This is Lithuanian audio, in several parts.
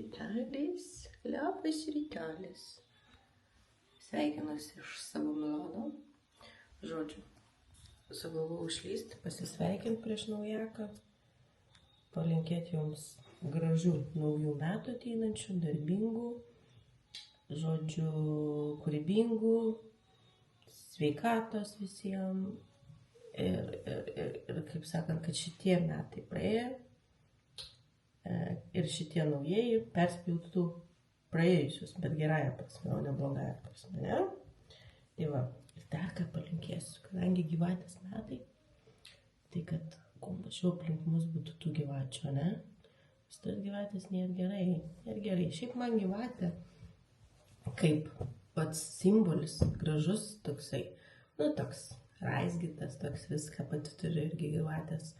rytelis, labas rytelis. Sveikinuosi iš savo Milano. Žodžiu, sugalvojau išlysti, pasisveikinti prieš naujaką, palinkėti jums gražių naujų metų ateinančių, darbingų, žodžiu, kūrybingų, sveikatos visiems ir kaip sakant, kad šitie metai praėjo ir šitie naujieji perspjautų praėjusius, bet gerąją prasme, o ne blogąją prasme, ne? Tai va, ir dar ką palinkėsiu, kadangi gyvatės metai, tai kad kuo mažiau aplink mus būtų tų gyvačių, ne? Nes tos gyvatės nėra gerai. Šiaip man gyvatė kaip pats simbolis, gražus toksai, toks raizgytas, toks viską, pati turiu irgi gyvatės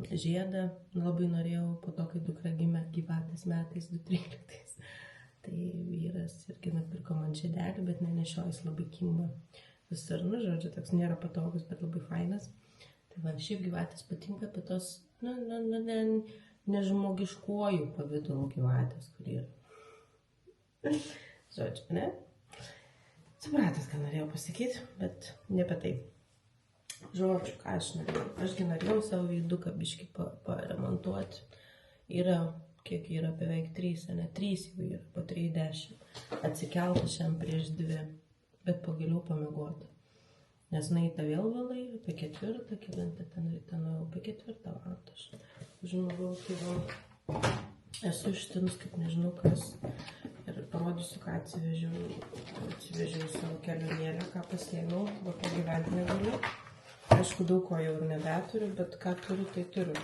žiedą, labai norėjau po to, kai dukra gimė gyvatės metais 2013. Tai vyras irgi nupirko man žiedelį, bet nenešiojas, labai kimba visur, žodžiu, toks nėra patogus, bet labai fainas. Tai va, šiaip gyvatės patinka, bet tos, nežmogiškuoju pavidalu gyvatės, kur yra. Žodžiu, ne? Supratas, ką norėjau pasakyti, bet ne apie tai. Žodžiu, ką aš norėjau. Ašgi norėjau savo veiduką biškį paremontuoti. Yra, kiek yra, beveik 3, ne 3 jau yra, po 3:10. Atsikelti šiandien prieš 2, bet pagaliau pamiegoti. Nes nueita vėl vėlai, apie 4, kelintą ten ryte nuėjau, apie 4 valandą. Aš žinau, tai va, esu ištinus, kaip nežinau kas. Ir parodysiu, ką atsivežiau. Atsivežiau savo kelionėlę, ką pasiėmiau, va pagyventi negaliu. Aišku, daug ko jau ir nebeturiu, bet ką turiu, tai turiu.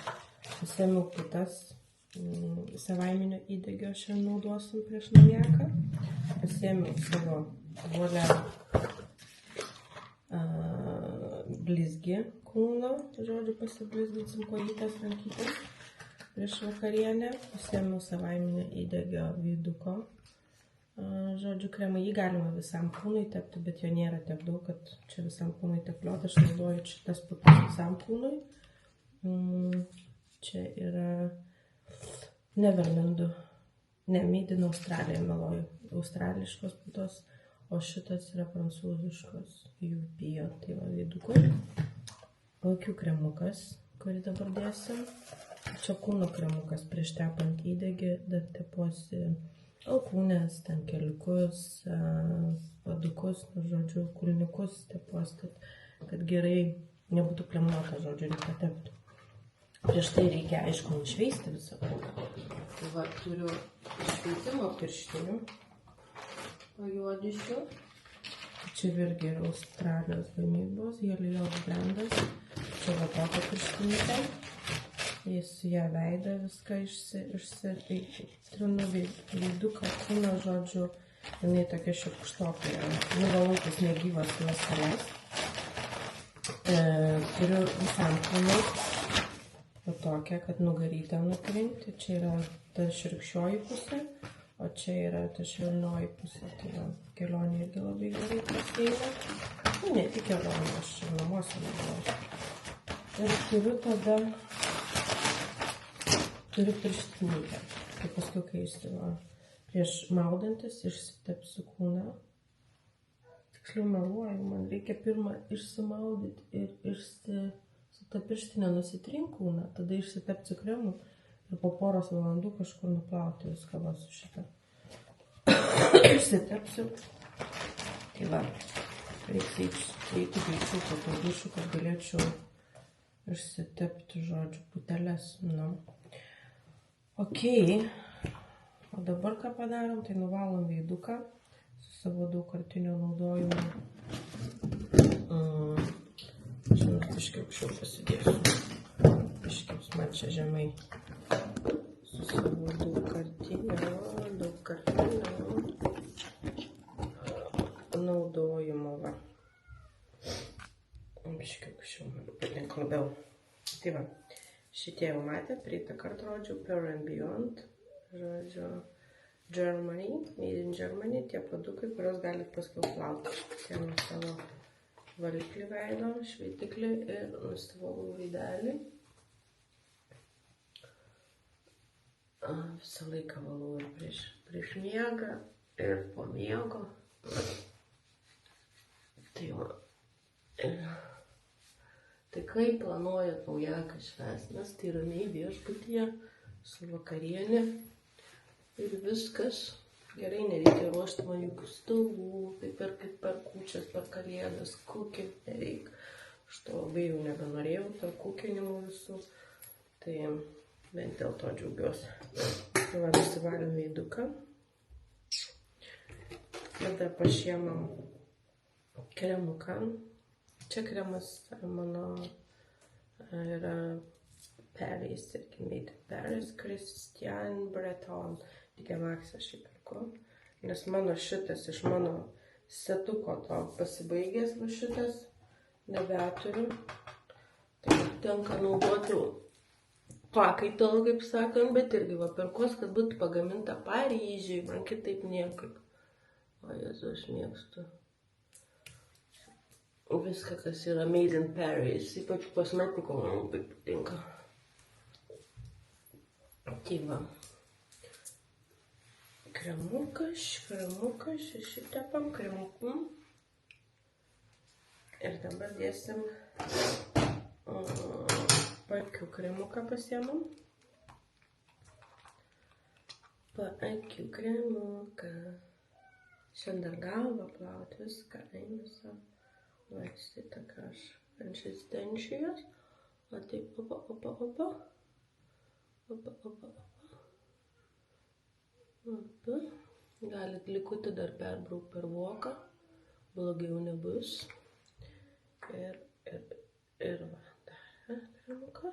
Pasiėmiau putas savaiminio įdegio, šiandien naudosim prieš naujaką. Pasiėmiau savo volę blizgi kūno, žodžiu, pasiblizginsim kojytes, rankytes prieš vakarienę. Pasiėmiau savaiminio įdegio veiduko. Žodžiu, kremą, jį galima visam kūnui tepti, bet jo nėra tiek daug, kad čia visam kūnui tepliuoti. Aš naudoju šitas putas visam kūnui. Čia yra Neverlandų, Made in Australija, meluoju, australiškos putos, o šitas yra prancūziškos, jų bijo, tai va veidukui. Akių kremukas, kurį dabar dėsim. Čia kūno kremukas, prieš tepant įdegį, dar tepuosi alkūnės, ten keliukus, padukus, žodžiu, kulniukus tepuos, kad gerai nebūtų kremuota, žodžiu, reikia tepti. Prieš tai reikia, aišku, nušveisti visą kūną. Tai va, turiu išveitimo pirštinių, pajuodišių. Čia irgi yra Australijos gamybos, Helios brandas. Čia va tokia pirštinytė. Jis su ją veidą viską išsitrinu veiduką, kūną, žodžiu, jinai tokia šiukštokai. Nuvalau tas negyvas ląsteles. Turiu visam kūnui tokią, kad nugarytę nutrinti. Čia yra ta šiurkščioji pusė, o čia yra ta švelnioji pusė. Tai va, kelionė irgi labai gerai pasieina. Ne tik kelionė, aš čia namuose naudoju. Ir turiu pirštinykę. Tai paskui, kai prieš maudantis išsitepsiu kūną. Tiksliau meluoju, man reikia pirmą išsimaudyti ir su ta pirštinė nusitrink kūną, tada išsitepsiu kremu ir po poros valandų kažkur nuplauti viską va su šitą. Išsitepsiu. Tai va, reikia eiti greičiau po to dušų, kad galėčiau išsitepti, žodžiu, puteles. Ok, o dabar ką padarom, tai nuvalom veiduką su savo daugkartinio naudojimo. Žinot, biškiai aukščiau pasidėsiu. Biškiai man čia žemai su savo daugkartinio naudojimo. Va. Biškiai aukščiau, link labiau. Tai va. Šitie jau matėt, praeitą kartą rodžiau Pure and Beyond, žodžiu, Germany, Made in Germany, tie padukai, kurios galit paskiau plauti. Sėmiau savo valiklį veido, šveitiklį ir nusivalau veidelį. visą laiką valau ir prieš miegą, ir po miego. Tai va. Tai kaip planuojat naujaką švęst? Mes tai ramiai viešbutyje su vakarienė ir viskas. Gerai, nereikia ruošti man jokių stalų, kaip per kūčias, per kalėdas, kukint nereikia. Aš to labai jau nebenorėjau, per kukinimų visų. Tai bent dėl to džiaugiuosi. Tai va, nusivalėm veiduką. Tada pašiemam kremuką. Čia kremas mano yra Paris, irgi made in Paris, Christian Breton. Digiamax aš jį perku, nes mano šitas iš mano setuko to pasibaigęs, va šitas nebeturiu. Tai tenka naudoti pakaitalą, kaip sakant, bet irgi va perkuos, kad būtų pagaminta Paryžiui, man kitaip niekaip. O Jėzu, aš mėgstu viską, kas yra made in Paris, ypač kosmetiko man labai patinka. Tai va. Kremukas, išsitepam kremukų. Ir dabar dėsim paakių kremuką pasiemam. Paakių kremuką. Šiandien dar galvą plaut viską, einusą. Lakstyti kaž konsistencijos. O taip, opa. Galit likutį dar perbrauk per voką, blogiau nebus. Ir va, dar kremuką.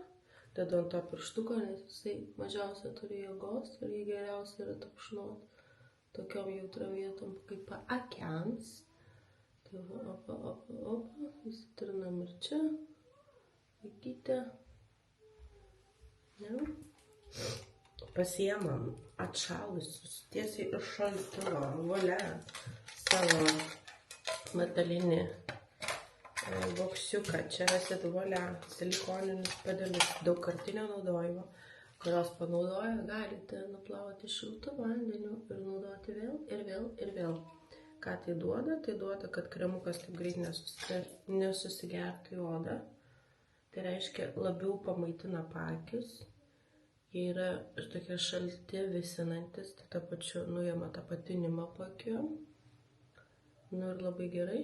Dedu ant to pirštuko, nes jisai mažiausia turi jėgos ir jį geriausia yra tapšnoti tokiom jautriom vietom kaip paakiams. Tai va, opa, įsitrinam ir čia, laikyte. Pasiemam atšalusius tiesiai iš šaldytuvo, volia, savo metalinį boksiuką. Čia rasit volia, silikoninius padėlius, daugkartinio naudojimo, kurios panaudoję galite nuplauti šiltu vandeniu ir naudoti vėl. Ką tai duoda? Tai duoda, kad kremukas taip greit nesusigertų į odą. Tai reiškia, labiau pamaitina paakius. Jie yra tokie šalti, vėsinantis, tai ta pačiu nuima tą patinimą paakiu. Nu ir labai gerai,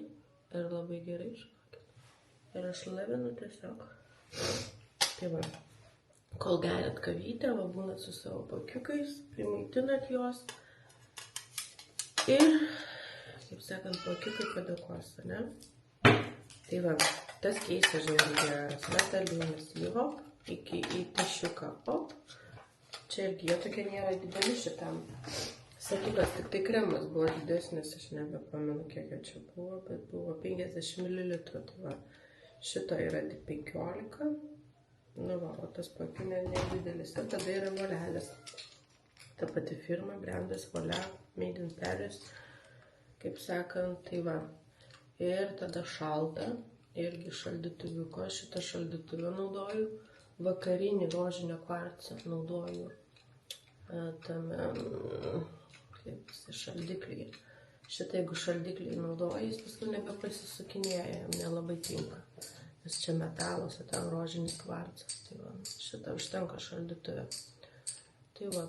žinokit. Ir aš lavinu tiesiog. Tai va, kol geriat kavytę, va būnat su savo paakiukais, primaitinat juos. Ir, kaip sakant, paakiukai padėkos, ne? Tai va, tas keistas žingeras, metalinis į hop. Į tašiuką, op. Čia irgi jie tokie nėra dideli šitam. Sakykas, tik tai kremas buvo didesnis, aš nebepamenu, kiek čia buvo, bet buvo 50 ml. Tai va, šito yra tik 15. Nu va, o tas pakinė nedidelis. Ir tada yra volelis. Ta pati firma, brandas Volia, made in Paris. Kaip sakant, tai va. Ir tada šalta. Irgi šaldytuviuko. Šitą šaldytuvę naudoju. Vakarinį rožinio kvarcą naudoju tame šaldiklyje. Šitą, jeigu šaldiklyje naudoju, jis paskui nebepasisukinėja, jam nelabai tinka. Nes čia metalas, o ten rožinis kvarcas. Tai va, šitą užtenka šaldytuvę. Tai va,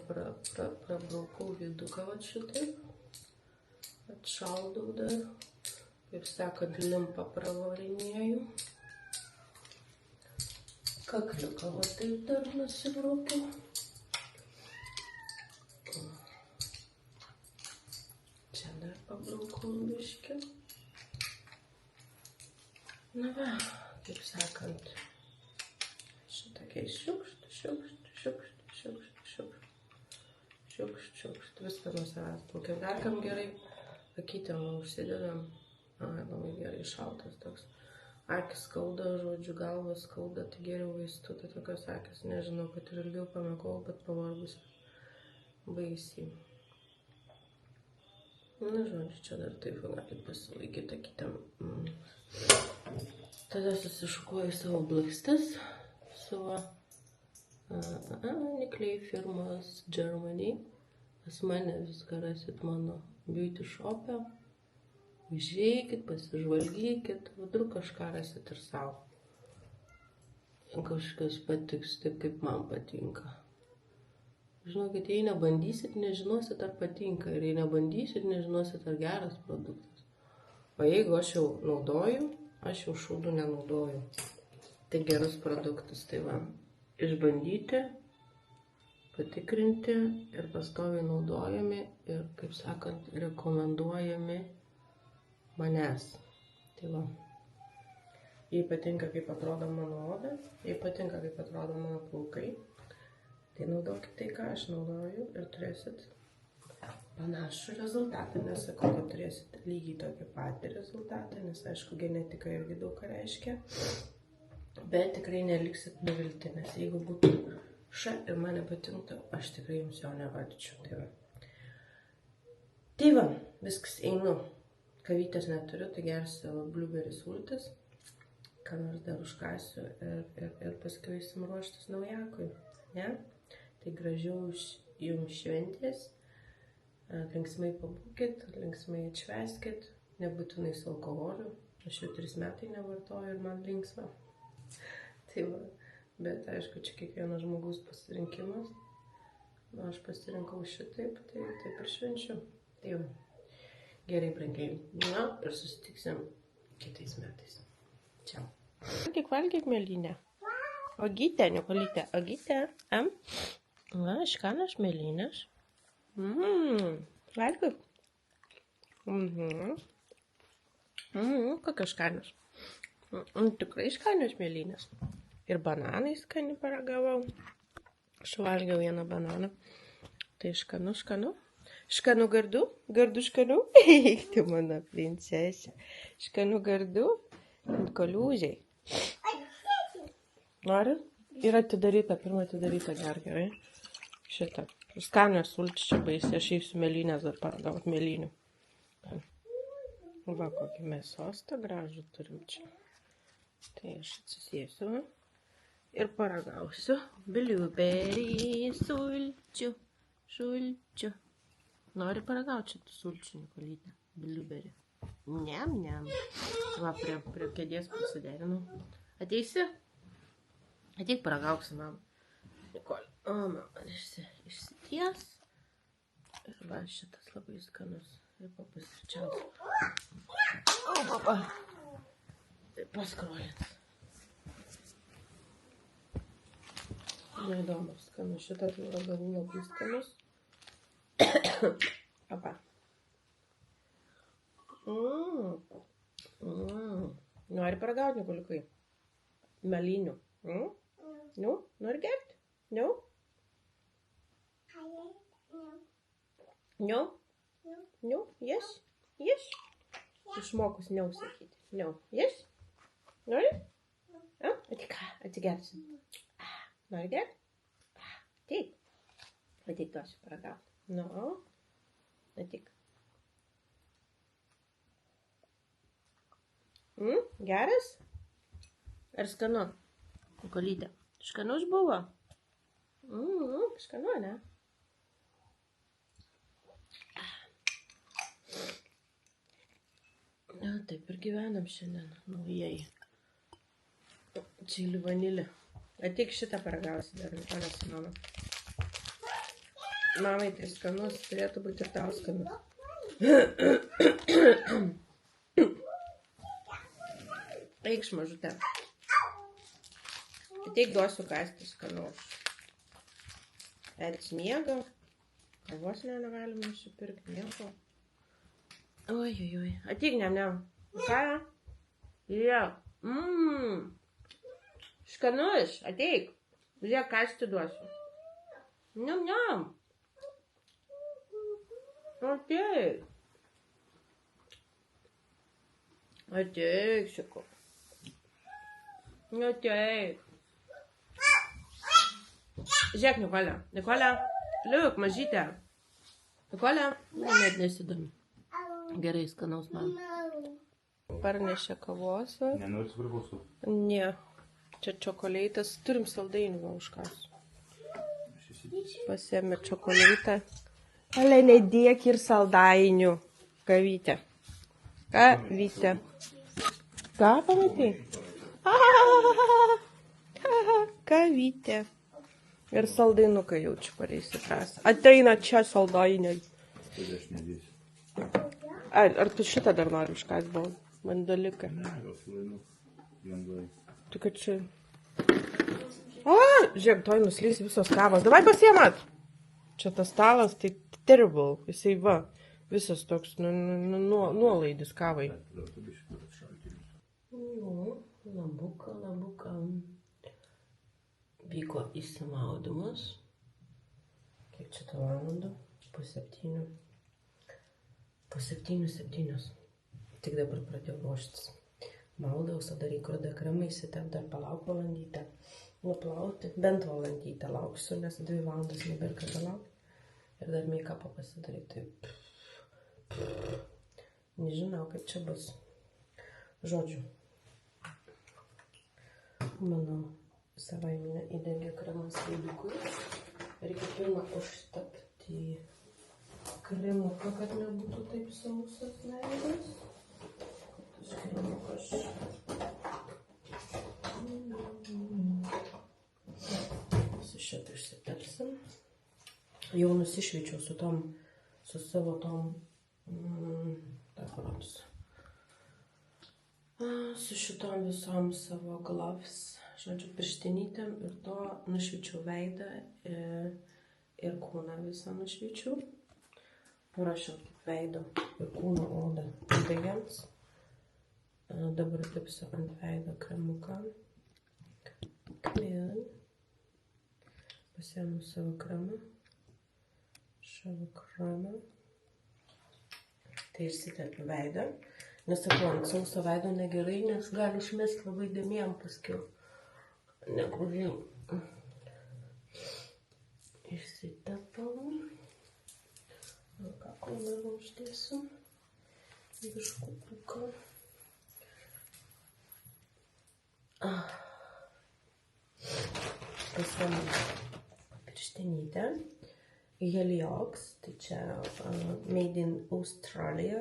prabraukau viduką va šitaip. Atšaldau dar. Kaip sakant, limpą pravarinėjau. Kakliuką va taip dar nusibraukiu. Čia dar pabraukau biškį. Na va, kaip sakant, šitokiais šiukšt. Viską nuo savęs plaukia. Dar kam gerai, akytėm užsidedam. Labai gerai šaltas toks. Akis skauda, žodžiu, galvas skauda, tai geriau vaistų, tai tokios akis, nežinau, kad ir ilgiau pamėgau, bet pavargus baisiai. Na, žodžiu, čia dar taip galit pasilaikyti akytėm. Tada susišukuoju savo blakstis, savo Nikliai firmos Germany. Pas mane viską rasit mano beauty shop'e. Užeikit, pasižvalgykit, vėliau kažką rasit ir savo. Kažkas patiks taip, kaip man patinka. Žinokit, jei nebandysit, nežinosit, ar patinka. Ir jei nebandysit, nežinosit, ar geras produktas. O jeigu aš jau naudoju, aš jau šūdų nenaudoju. Tai gerus produktus, tai va. Išbandyti, patikrinti ir pastoviai naudojami ir, kaip sakant, rekomenduojami manęs. Tai va. Jei patinka, kaip atrodo mano oda, jei patinka, kaip atrodo mano plaukai, tai naudokit tai, ką aš naudoju ir turėsit panašų rezultatą. Nesakau, kad turėsit lygiai tokį patį rezultatą, nes aišku, genetika irgi daug ką reiškia. Bet tikrai neliksit nuvilti, nes jeigu būtų ir man nepatinktų, aš tikrai jums jo nerodyčiau. Tai va, viskas, einu. Kavytės neturiu, tai gersiu blueberry sultis. Ką nors dar užkasiu ir paskui eisim ruoštis naujakui. Ne? Tai gražiau jums šventės. Linksmai pabūkit, linksmai atšvęskit. Nebūtinai su alkoholiu. Aš jau 3 metai nevartoju ir man linksma. Tai va. Bet aišku, čia kiekvieno žmogaus pasirinkimas. Aš pasirinkau šitaip, tai taip ir švenčiu. Tai va. Gerai, brangiai. Na, ir susitiksim kitais metais. Čiau. Valgyk, mėlynė. Ogytė, Nikolytė, ogytė. Na, škanas mėlynės. Valgyk. Kokios škanos. Tikrai škanios mėlynės. Ir bananai skaniai paragavau. Suvalgiau vieną bananą. Tai škanu. Škanu gardu. Gardu škanu. Tai mano princesė. Škanu gardu. Koliūžiai. Nori? Yra atidaryta, pirmą atidaryta gerai. Šitą. Skanios sultis čia baisiai. Aš eisiu mėlynės dar paragaut mėlynių. Va, kokį mėsostą gražų turim čia. Tai aš atsisėsiu ir paragausiu blueberry sulčių. Nori paragauti šitų sulčių, Nikolytė? Blueberry. Niam. Va, prie kėdės pasiderinau. Ateisi? Ateik paragauksi, mama. Nikolė. O, mama, išsities. Ir va, šitas labai skanus. Ir papusryčiausiu. O, papa. Tai paskrolint. Neįdomus, skanus. Šitas ragavų labai skanus. Papa. Nori paragauti, Nikoliukai? Melynių. Nu, nori gerti? Nu? No? No? Yes? Yes? Išmokus no sakyti. No? Yes? Nori? Atsigersim. Nori gerti? Ateik. Ateik duosiu paragauti. No? Ateik. Geras? Ar skanu? Nikolytė. Skanus buvo? Skanu, ne? Na, taip ir gyvenam šiandien naujai. Čili vanilė. Ateik šitą paragausi dar, parasi mama. Mamai tai skanus, turėtų būti ir tau skanus. Eikš, mažutė. Ateik duosiu kasti skanus. Edis miega. Kavos negalima nusipirkti, nieko. Oi. Ateik, niam. Ką? Jo. Skanus, ateik. Žiūrėk, kasti duosiu. Niam. Ateik. Ateik, sakau. Ateik. Žiūrėk, Nikolė. Nikolė, liuk, mažytė. Nikolė, net nesidomi. Gerai, skanaus man. Parnešė kavos. Nenori su priklausu? Ne. Čia čokolėtas. Turim saldainių va užkas. Pasiėmė čokolatą. Ale nedėk ir saldainių. Kavytė. Kavytė. Ką pamatai? Kavytė. Ir saldainukai jaučiu pareisi pras. Ateina čia saldainiai. Ar tu šitą dar nori užkas buvo? Mandaliką. Tu kad čia... Žiūrėk, toj nuslys visos kavos. Davai pasiemat! Čia tas stalas, tai terrible. Jisai va, visas toks nuolaidis kavai. Labuka. Vyko įsimaudimas. Kiek čia to valandų? Po 7. Po 7. Tik dabar pradėjau ruoštis. Maudausi, dar įkrudą kremą įsitep, dar palauk valandytę. Nuplauti, bent valandytę lauksiu, nes 2 valandas nebėra kada laukti. Ir dar make-upą pasidaryti. Nežinau, kaip čia bus. Žodžiu. Mano savaiminė įdengė kremas veidukui. Reikia pirmą užtepti kremuką, kad nebūtų taip sausas veidas. Tas kremukas. Su šitą išsitepsim. Jau nusišveičiau su savo tom, su šitom visom savo gloves, žodžiu, pirštinytėm ir to nušveičiau veidą ir kūną visą nušveičiau. Parašiau veido ir kūno odą įdegėms. Dabar tepsiu ant veido kremuką. Pasiėmu savo kremą. Tai išsitepiu veidą. Nesakau, ant sauso veido negerai, nes gali išmesti labai dėmėm paskiau. Negrūžiai. Išsitepam. Ką kūną uždėsiu. Biškutuką. Pasiėmu pirštinytę. Heliox, tai čia made in Australia.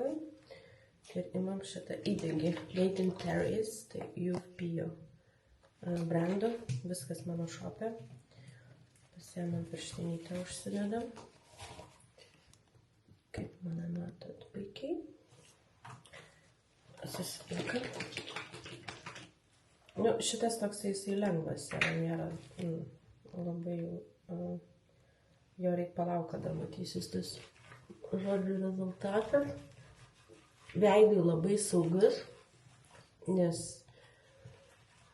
Ir imam šitą įdengį. Made in Paris, tai UFPO brando. Viskas mano šopė. Pasiėmam pirštinytę, užsidedam. Kaip mane matot puikiai. Susipilkam. Šitas toks jisai lengvas, nėra labai jo reikia palauk, kada matysis tas žodžių rezultatas. Veidui labai saugus, nes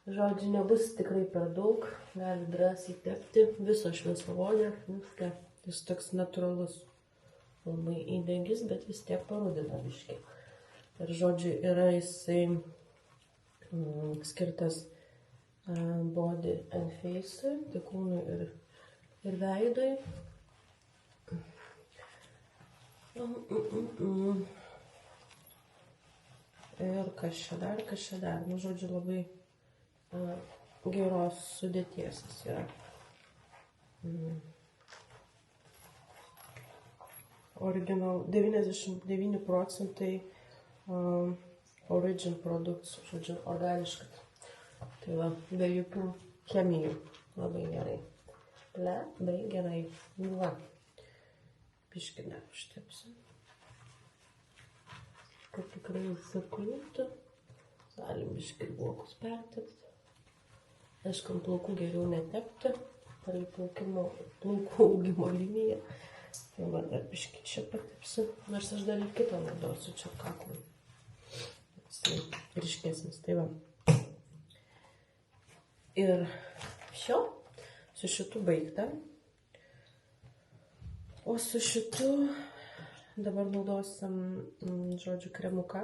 žodžių nebus tikrai per daug, gali drąsiai tepti viso šviesovonę, viską. Jis toks natūralus labai įdengis, bet vis tiek parudina biškį. Ir žodžiu yra jisai skirtas body and face, tai kūnui ir veidui. Ir kas čia dar. Nu, žodžiu, labai geros sudėties jis yra. Original 99% origin produkts, žodžiu, organiškas. Tai va, be jokių chemijų. Labai gerai. Labai gerai. Nu va. Biškį dar užtepsim. Kad tikrai užsakliūtų. Galim biškį blokus pertepti. Aišku, ant plaukų geriau netepti. Palei plaukų augimo liniją. Tai va, dar biškį čia patepsiu. Nors aš dar ir kitą naudosiu čia kaklui. Jis ryškesnis. Tai va. Ir šio. Su šitu baigta. O su šitu dabar naudosim, žodžiu, kremuką.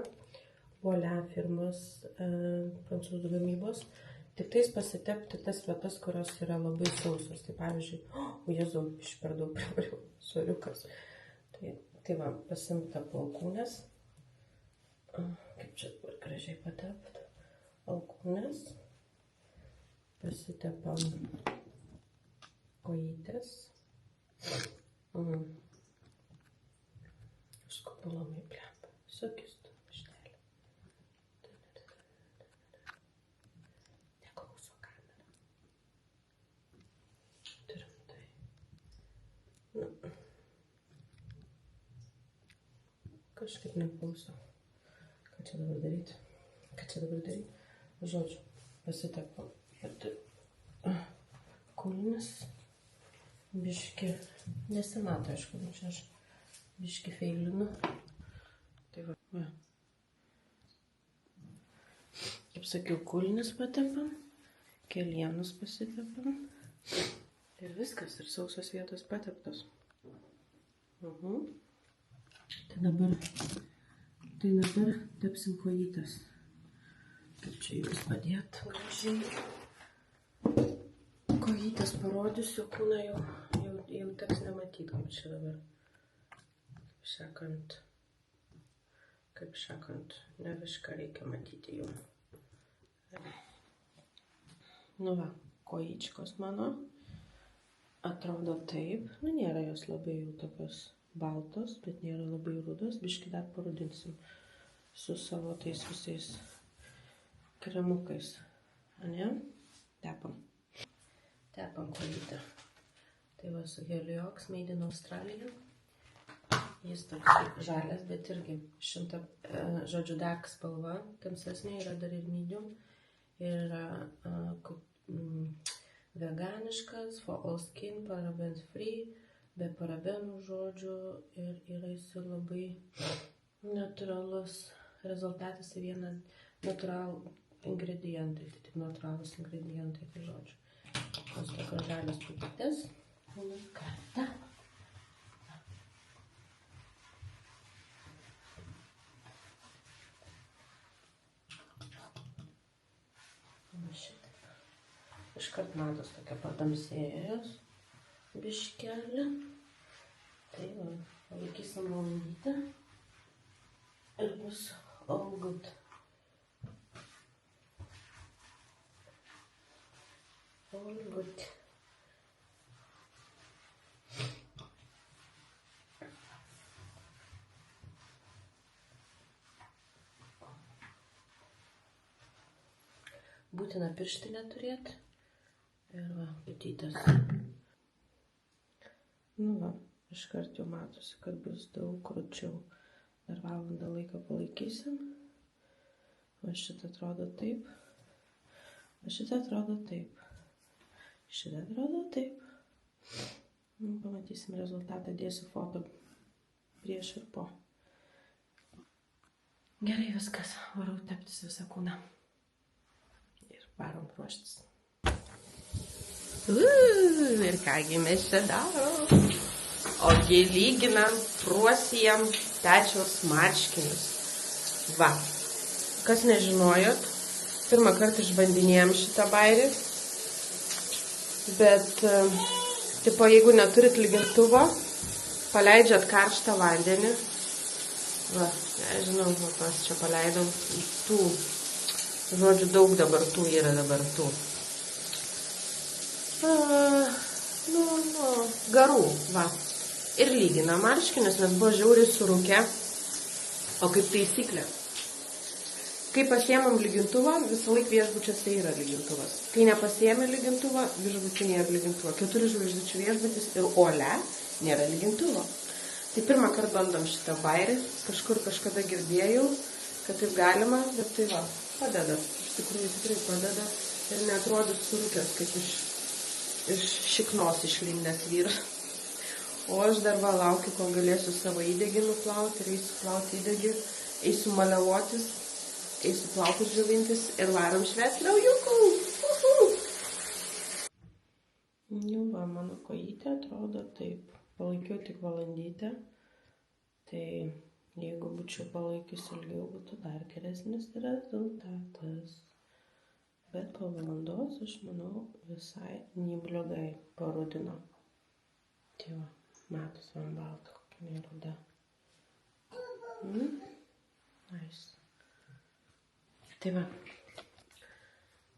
Volia firmos prancūzų gamybos. Tik tais pasitepti tas vietas, kurios yra labai sausos. Tai pavyzdžiui, Jėzau, iš per daug privariau, soriukas. Tai va, pasimta alkūnės. Kaip čia dabar gražiai patepti. Alkūnės. Pasitepam kojytės. Skopalomai plempa. Visokius tu, štelį. Neklauso kamera. Turim tai. Nu. Kažkaip neklauso. Ką čia dabar daryti? Žodžiu, pasitepu. Kulnis. Biški. Nesimato, aišku, čia aš biški feilinu. Tai va. Kaip sakiau, kulnis patepam. Kelienus pasitepam. Ir viskas, ir sausos vietos pateptos. Tai dabar tepsim kojytes. Kaip čia jūs padėt gražiai. Kojytes parodysiu, kūną jau teks nematyti, kaip čia dabar. Kaip sakant, ne viską reikia matyti jau. Nu va, kojyčkos mano atrodo taip. Nu, nėra jos labai jau tokios baltos, bet nėra labai rudos. Biškį dar parudinsim su savo tais visais kremukais. Ane? Tepam kojytę. Tai va su Heliox Made in Australia. Jis toks žalias, bet irgi žodžiu dark spalva, tamsesnė, yra dar ir medium. Ir yra veganiškas, for all skin, parabens free, be parabenų žodžių. Ir yra jis labai natūralus rezultatas į vieną natūralų ingredientai. Tai tik natūralus ingredientai, tai žodžiu. Tos tokios žalios pupytės. Kartą. Iškart matos tokia patamsėjus biškelį. Tai va, palaikysim valandytę ir bus all good. All good. Būtina pirštinę turėti. Ir va, putytės. Nu va, iškart jau matosi, kad bus daug krūčiau. Dar valandą laiką palaikysim. Va šitą atrodo taip. Va šitą atrodo taip. Šitą atrodo taip. Nu, pamatysim rezultatą, dėsiu foto prieš ir po. Gerai viskas, varau teptis visą kūną. Ir varom ruoštis. Ir kągi mes čia darom. Ogi lyginam, pruosijam pečiaus marškinius. Va. Kas nežinojot, pirmą kartą išbandinėjom šitą bairį. Bet, tipo, jeigu neturit lygintuvo, paleidžiat karštą vandenį. Va, nežinau, mes čia paleidom tų. Žodžiu, daug dabar tų yra dabar tų. Garų, va. Ir lygina marškinius, nes buvo žiauriai surūkę. O kaip taisyklė. Kai pasiėmam lygintuvą, visą laik viešbučiuose yra lygintuvas. Kai nepasiėmė lygintuvą, viešbučiai nėra lygintuvo. 4 žvaigždučių viešbutis ir Ole nėra lygintuvo. Tai pirmą kartą bandom šitą bairį. Kažkur kažkada girdėjau, kad taip galima, bet tai va, padeda. Iš tikrųjų tikrai padeda. Ir neatrodys surūkęs, kaip iš šiknos išlindęs vyras. O aš dar va laukiu, kol galėsiu savo įdegį nuplauti ir eisiu plauti įdegį, eisiu maliavotis, eisiu plaukus žuvintis ir varom švęsti naujukų. Nu va, mano kojytė atrodo taip. Palaikiau tik valandytę. Tai jeigu būčiau palaikius ilgiau, būtų dar geresnis rezultatas. Bet po valandos, aš manau, visai neblogai parudino. Tai va, matos man balta, kokia neruda. Nice. Tai va,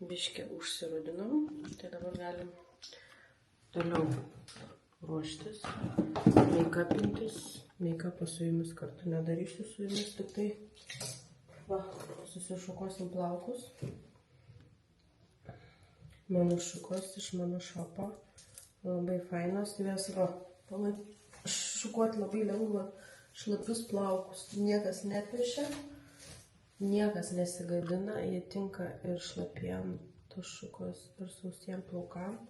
biškį užsirudinom. Tai dabar galim toliau ruoštis, meikapintis. Meikapą su jumis kartu nedarysiu su jumis, tik tai va, susišukosim plaukus. Mano šukos iš mano šopo. Labai fainos, nes va, šukuoti labai lengva šlapius plaukus. Niekas nepešia, niekas nesigadina, jie tinka ir šlapiem tos šukos ir sausiem plaukam.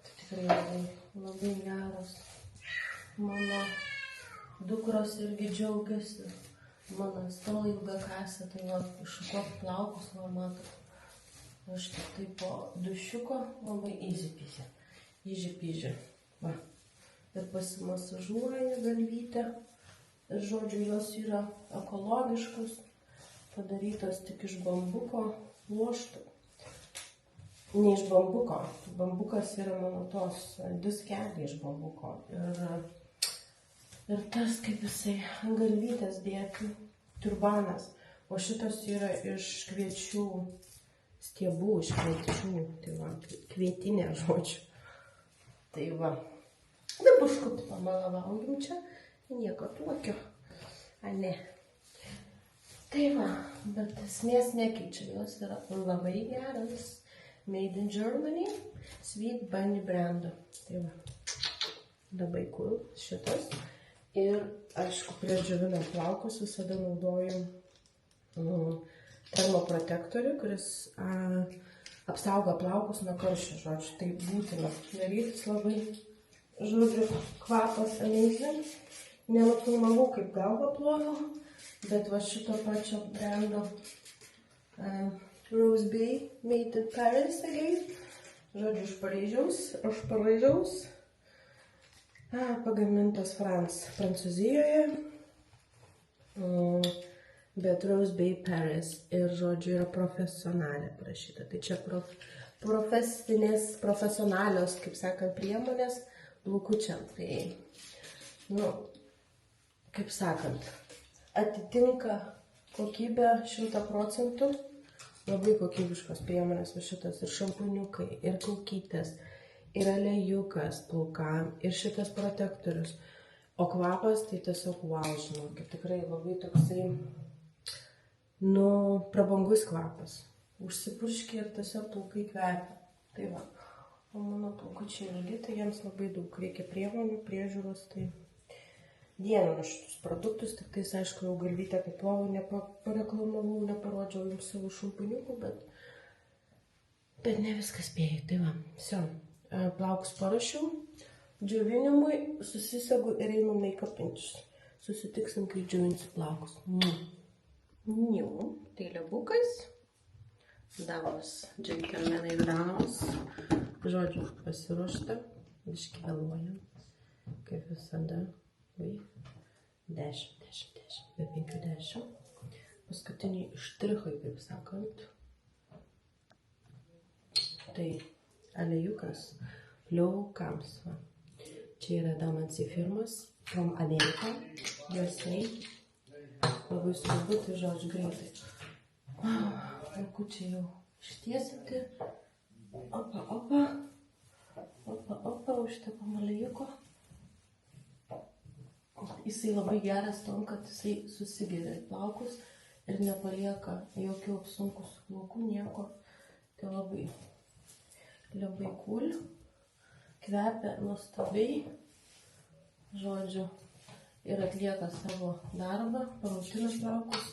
Tai tikrai labai geros. Mano dukros irgi džiaugiasi. Mano stolai ilga kasė, tai va, šukuot plaukus, va, matot. Aš tik tai po dušiuko labai easy peasy. Va. Ir pasimasažuoja galvytę. Ir žodžiu, jos yra ekologiškos, padarytos tik iš bambuko pluoštų. Ne iš bambuko. Bambukas yra mano tos diskeliai iš bambuko. Ir tas, kaip jisai ant galvytės dėtų, turbanas. O šitos yra iš kviečių stiebų, iš kviečių. Tai va, kvietinė žodžiu. Tai va. Dabar škutį pamalavaujam čia. Nieko tokio. A ne. Tai va, bet esmės nekeičia. Jos yra labai geras. Made in Germany. Sweet Bunny brando. Tai va. Labai cool šitas. Ir, aišku, prieš džiovinant plaukus visada naudoju termoprotektorių, kuris apsaugo plaukus nuo karščio, žodžiu. Tai būtina darytis labai, žodžiu, kvapas amazing. Nenufilmavau, kaip galvą plovau, bet va šito pačio brando Rose Bay Made in Paris again. Žodžiu, iš Paryžiaus. Pagamintas Prancūzijoje, bet Rose Bay Paris ir, žodžiu, yra profesionalė parašyta. Tai čia profesionalios, kaip sakant, priemonės plaukučiam. Tai, nu, kaip sakant, atitinka kokybę 100%, labai kokybiškos priemonės, va šitas ir šampuniukai, ir kaukytės. Ir aliejūkas plaukam, ir šitas protektorius. O kvapas tai tiesiog wow, žinokit, tikrai labai toksai, nu, prabangus kvapas. Užsipurškia ir tiesiog plaukai kvepia. Tai va. O mano plaukučiai ilgi, tai jiems labai daug reikia priemonių, priežiūros, tai dieninu šitus produktus, tik tais, aišku, jau galvytę kaip plovau, nepareklamavau, neparodžiau jums savo šampuniukų, bet ne viskas spėjau. Tai va, viso. Plaukus paruošiau, džiovinimui susisegu ir einu meikapintis. Susitiksim, kai džiovinsiu plaukus. Tai lebukas. Damos, džentelmenai damos. Žodžiu, pasiruošta. Biškį vėluojam. Kaip visada. 10. Be 50. Paskutiniai štrichai, kaip sakant. Tai aliejūkas pliaukams. Čia yra Damancy firmas from America, USA. Labai svarbu, tai žodžiu greitai. Plaukučiai jau ištiesinti. Opa, užtepam aliejūko. Jisai labai geras tom, kad jisai susigeria plaukus ir nepalieka jokių apsunkusių plaukų, nieko. Tai labai cool, kvepia nuostabiai, žodžiu, ir atlieka savo darbą, parautina plaukus,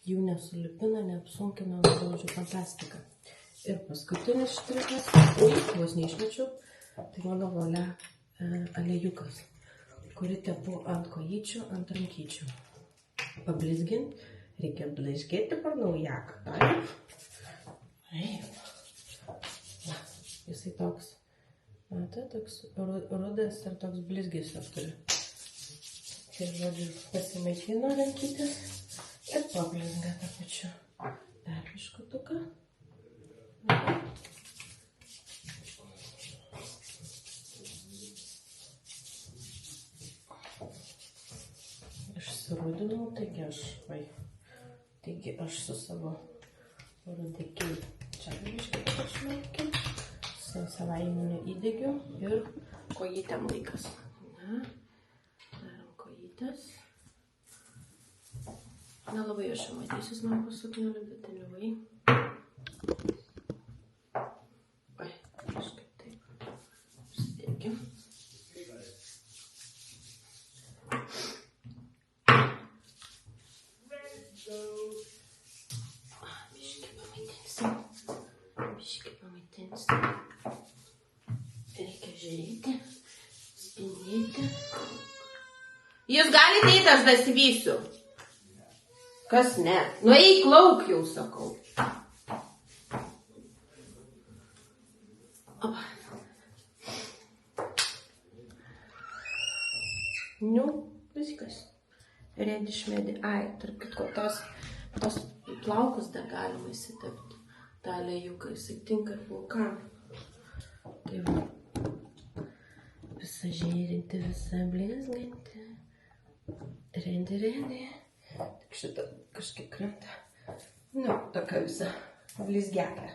jų nesulipina, neapsunkina, žodžiu, fantastika. Ir paskutinis štrichas, vos neišmečiau, tai mano volia aliejūkas, kurį tepu ant kojyčių, ant rankyčių. Pablizgint, reikia blizgėti per naujaką, taip. Jisai toks, toks rudas ir toks blizgis turi. Tai, žodžiu, pasimaitino rankytis ir pablizga tą pačiu. Dar biškutuką. Išsirudinau, taigi aš su savo rudikiai čia biškį pašmaikiu. savaiminiu įdegiu ir kojytėm laikas. Darom kojytės. Nelabai aš jau matysis man pasuknelį, bet anyway. Oi, kažkaip taip. Užsidėkim. Biškį pamaitinsim. Reikia žiūrėti, spindėti. Jūs galite eiti, aš dasivysiu. Kas ne? Nu eik lauk, jau sakau. Opa. Nu, viskas. Redi šmedi. Ai, tarp kitko, tos plaukus dar galima įsitepti. Ta aliejūką, jisai tinka ir plaukam. Tai va. Visa žėrinti, visa blizganti. Redi. Tik šitą kažkaip krenta. Nu, tokia visa blizgelė.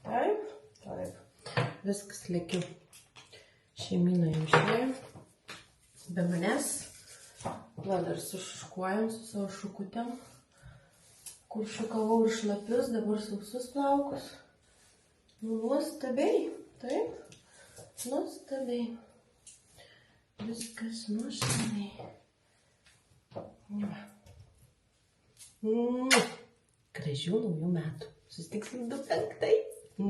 Taip. Viskas lėkiu. Šeimyną jau išėjo. Be manęs. Va dar sušukuojam su savo šukutėm. Kur šukavau ir šlapius, dabar sausus plaukus. Nuostabiai. Taip. Nuostabiai. Viskas nuostabiai. Gražių naujų metų. Susitiksim 25.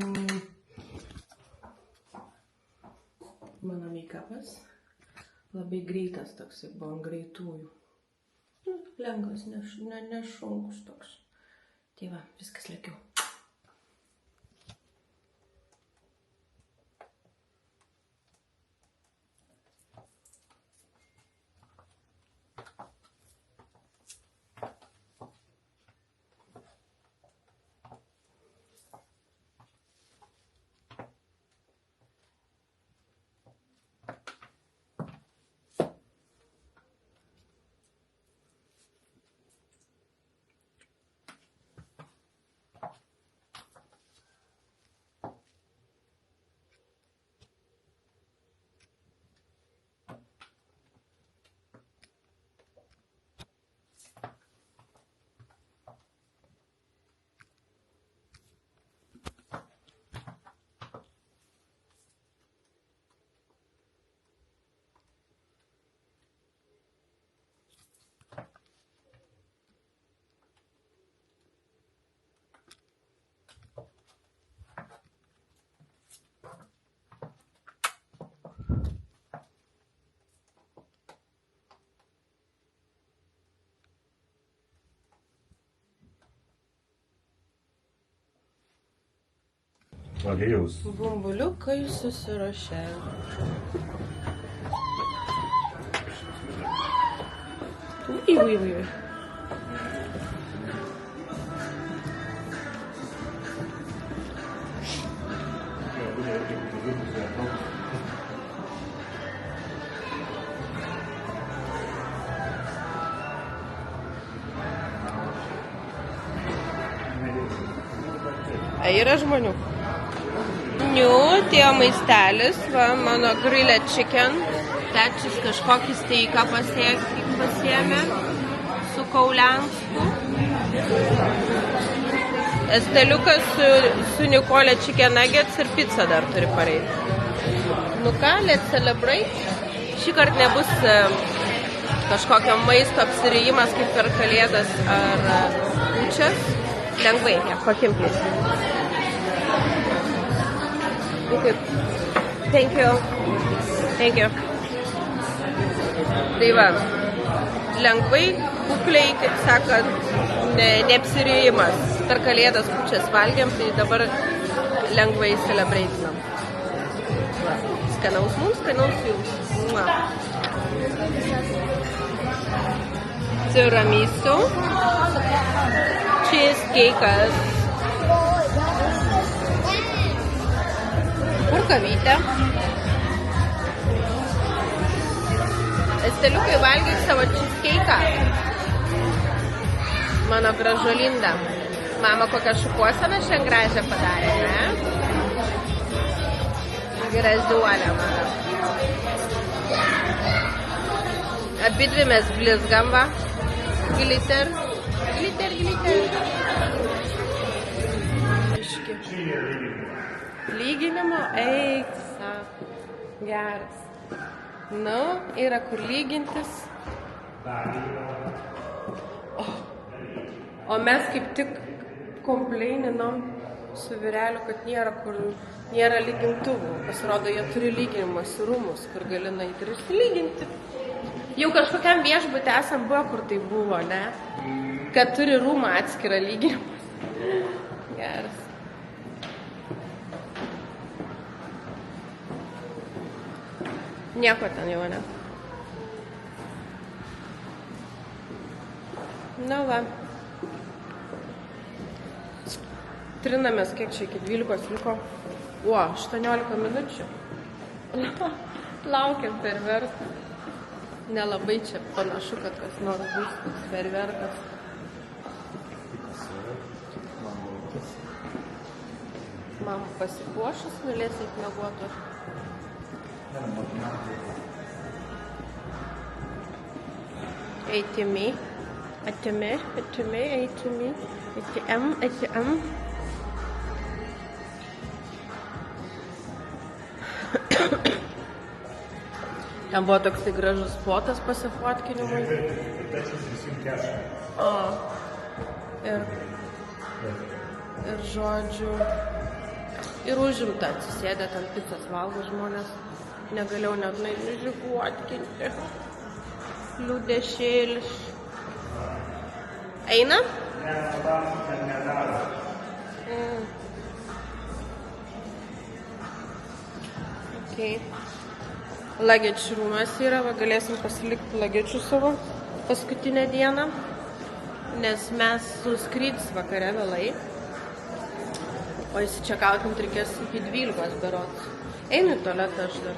Mano make-upas labai greitas toksai, buvo ant greitųjų. Lengvas, nešunkus toks. Tai va, viskas lėkiau. Aliejaus. Bumbuliukai susiruošė. Ui. Yra žmonių. Atėjo maistelis, va, mano grilled chicken. Tečius kažkokį steiką pasiėmė su kauliansku. Esteliukas su Nikolė chicken nuggets ir pizza dar turi pareiti. Nu ką, let's celebrate. Šį kartą nebus kažkokio maisto apsirijimas kaip per kalėdas ar kūčias. Lengvai, pakimplys. Okay. Thank you. Tai va, lengvai, kukliai, kaip sakant, neapsirijimas. Per kalėdas kūčias valgiam, tai dabar lengvai celebreitinam. Skanaus mums, skanaus jums. Tiramisu. Cheesecake'as. Kur kavytė? Esteliukai, valgyk savo cheesecake'ą. Mano gražuolinda. Mama kokią šukuoseną šiandien gražią padarė, ne? Gražiuolė mano. Abidvi mes blizgam, va. Glitter. Lyginimo, eik, sako. Geras. Nu, yra kur lygintis. O mes kaip tik komplaininam su vyreliu, kad nėra lygintuvų. Pasirodo, jie turi lyginimus rūmus, kur gali nueiti ir išsilyginti. Jau kažkokiam viešbutį esam buvo, kur tai buvo, ne? Kad turi rūmą atskirą lyginimus. Geras. Nieko ten jau, ne? Na va. Trinamės, kiek čia iki 12 liko. 18 minučių. Laukiam ferverką. Nelabai čia panašu, kad kas nors bus ferverkas. Mama pasipuošus, galės eit miegot. Eitimi. Ten buvo toks tai gražus spotas pasifotkinimui. Ir žodžiu, ir užimta atsisėdė, ten picas valgo žmonės. Negalėjau net nužiguotkinti. Liūdėšėlis. Eina? Okay. Luggage rūmas yra, va, galėsim pasilikti luggage savo paskutinę dieną, nes mes suskrydis vakare vėlai, o įsičekautant reikės iki 12 berods. Einu į tualetą aš dar.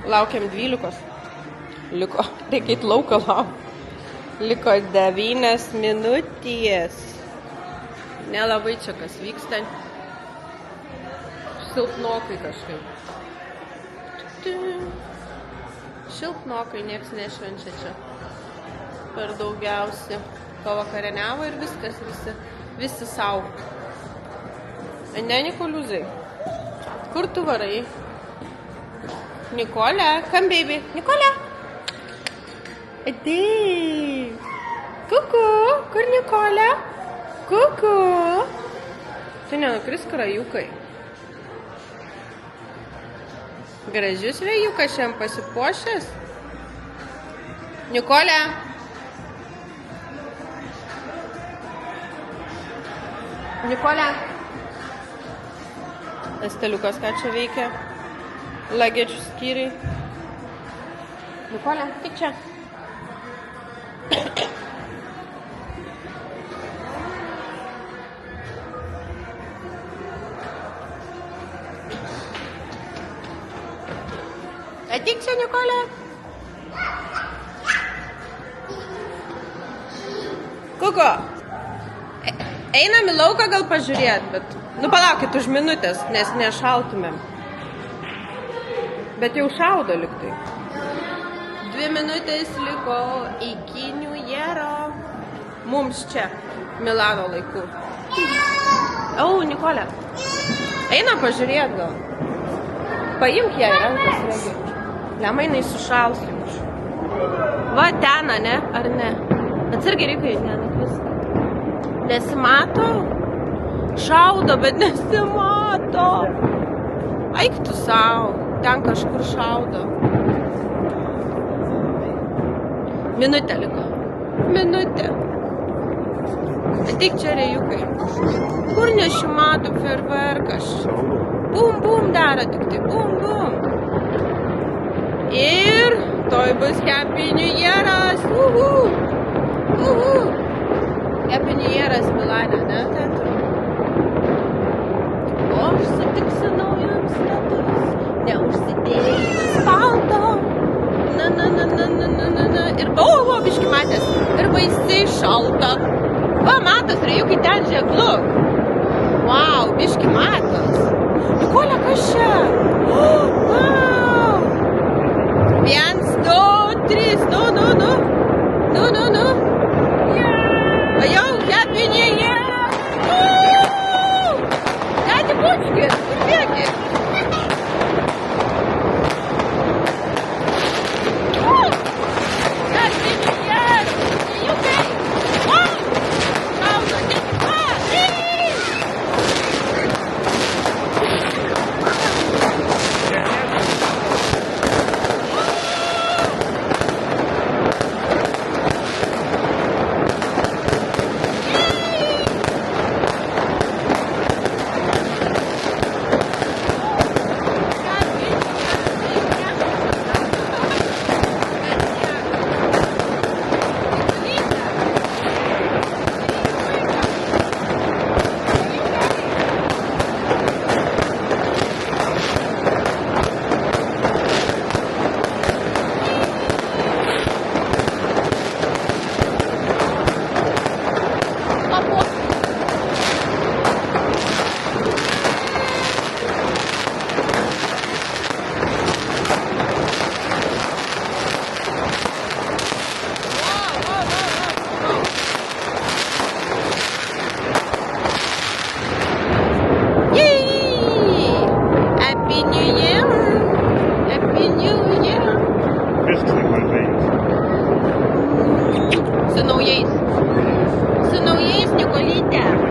Laukiam 12. Liko, reikia į lauką laukti. Liko 9 minutės. Nelabai čia kas vyksta. Silpnokai kažkaip. Silpnokai, nieks nešvenčia čia. Per daugiausiai. Pavakarieniavo ir viskas, visi sau. Ne, Nikoliuzai. Kur tu varai? Nikolė, come baby. Nikolė. Ateik. Kuku, kur Nikolė? Kuku. Tu nenukris krajukai. Gražius vėjukas šiam pasipuošęs. Nikolė. Nikolė. Esteliukas ką čia veikia? Luggage skyriai. Nikolė, tik čia. Atik čia, Nikolė. Kuko. Einam į lauką gal pažiūrėt, bet... Nu, palaukit už minutės, nes nešautumėm. Bet jau šaudo liktai. 2 minutės liko iki New Year'o. Mums čia, Milano laiku. Au, Nikolė. Eina pažiūrėt gal. Paimk ją į rankas, regi. Lemainai sušals jums. Va, ten, ne? Ar ne? Atsargiai reikia į ten viską. Nesimato? Šaudo, bet nesimato. Eik tu sau. Ten kažkur šaudo. Minutė liko. Minutė. Ateik čia, rėjukai. Kur nesimato ferverkas? Bum, bum daro tik tai. Bum, bum. Ir toj bus Happy New Year'as. Happy New Year'as Milane, ne? O aš sutiksiu naujus metus, neužsidėjus palto. Na. Ir buvo biški matęs. Ir baisiai šalta. Va, matos, rėjukai ten ženklu. Wow, biški matos. Bučkis, kur bėgi?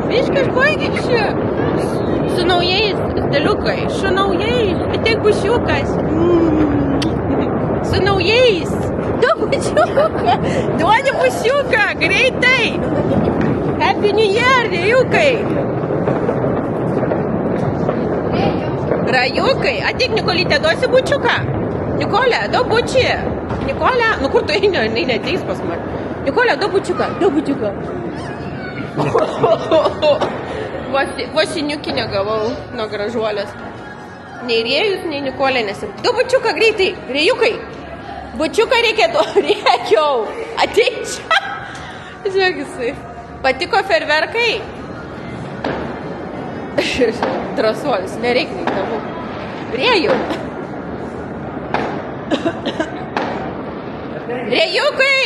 Biškas baigėsi. Su naujais stiliukai. Su naujais. Ateik bušiukas. Su naujais. Du bušiuką. Duodi bušiuką. Greitai. Happy New Year, rėjukai. Rajukai. Ateik, Nikolytė, duosi bučiuką. Nikolė, du bučį. Nikolė. Nu kur tu eini? Jinai neteis pas mane. Nikolė, du bučiuką. Du bučiuką. Vos siniukinę gavau nuo gražuolės. Nei Rėjus, nei Nikolė nesim. Du bučiuką greitai, Rėjukai. Bučiuką reikėtų. Rėkiau. Ateik čia. Žiūrėk jisai. Patiko ferverkai? Drąsuolis, nereik nei tavų. Rėjų. Rėjukai.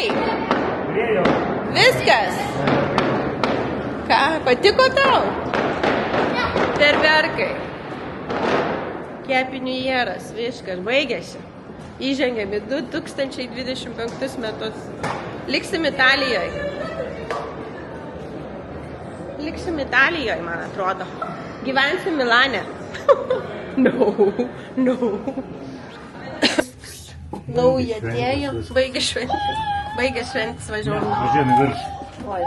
Viskas. Ką, patiko tau? Ferverkai. Happy New Year'as, viskas, baigėsi. Įžengėme 2025 metus. Liksim Italijoje. Liksim Italijoje, man atrodo. Gyvensim Milane. No. Nauja atėjo. Baigė šventės važiuojame. Važiuojame virš. Oi,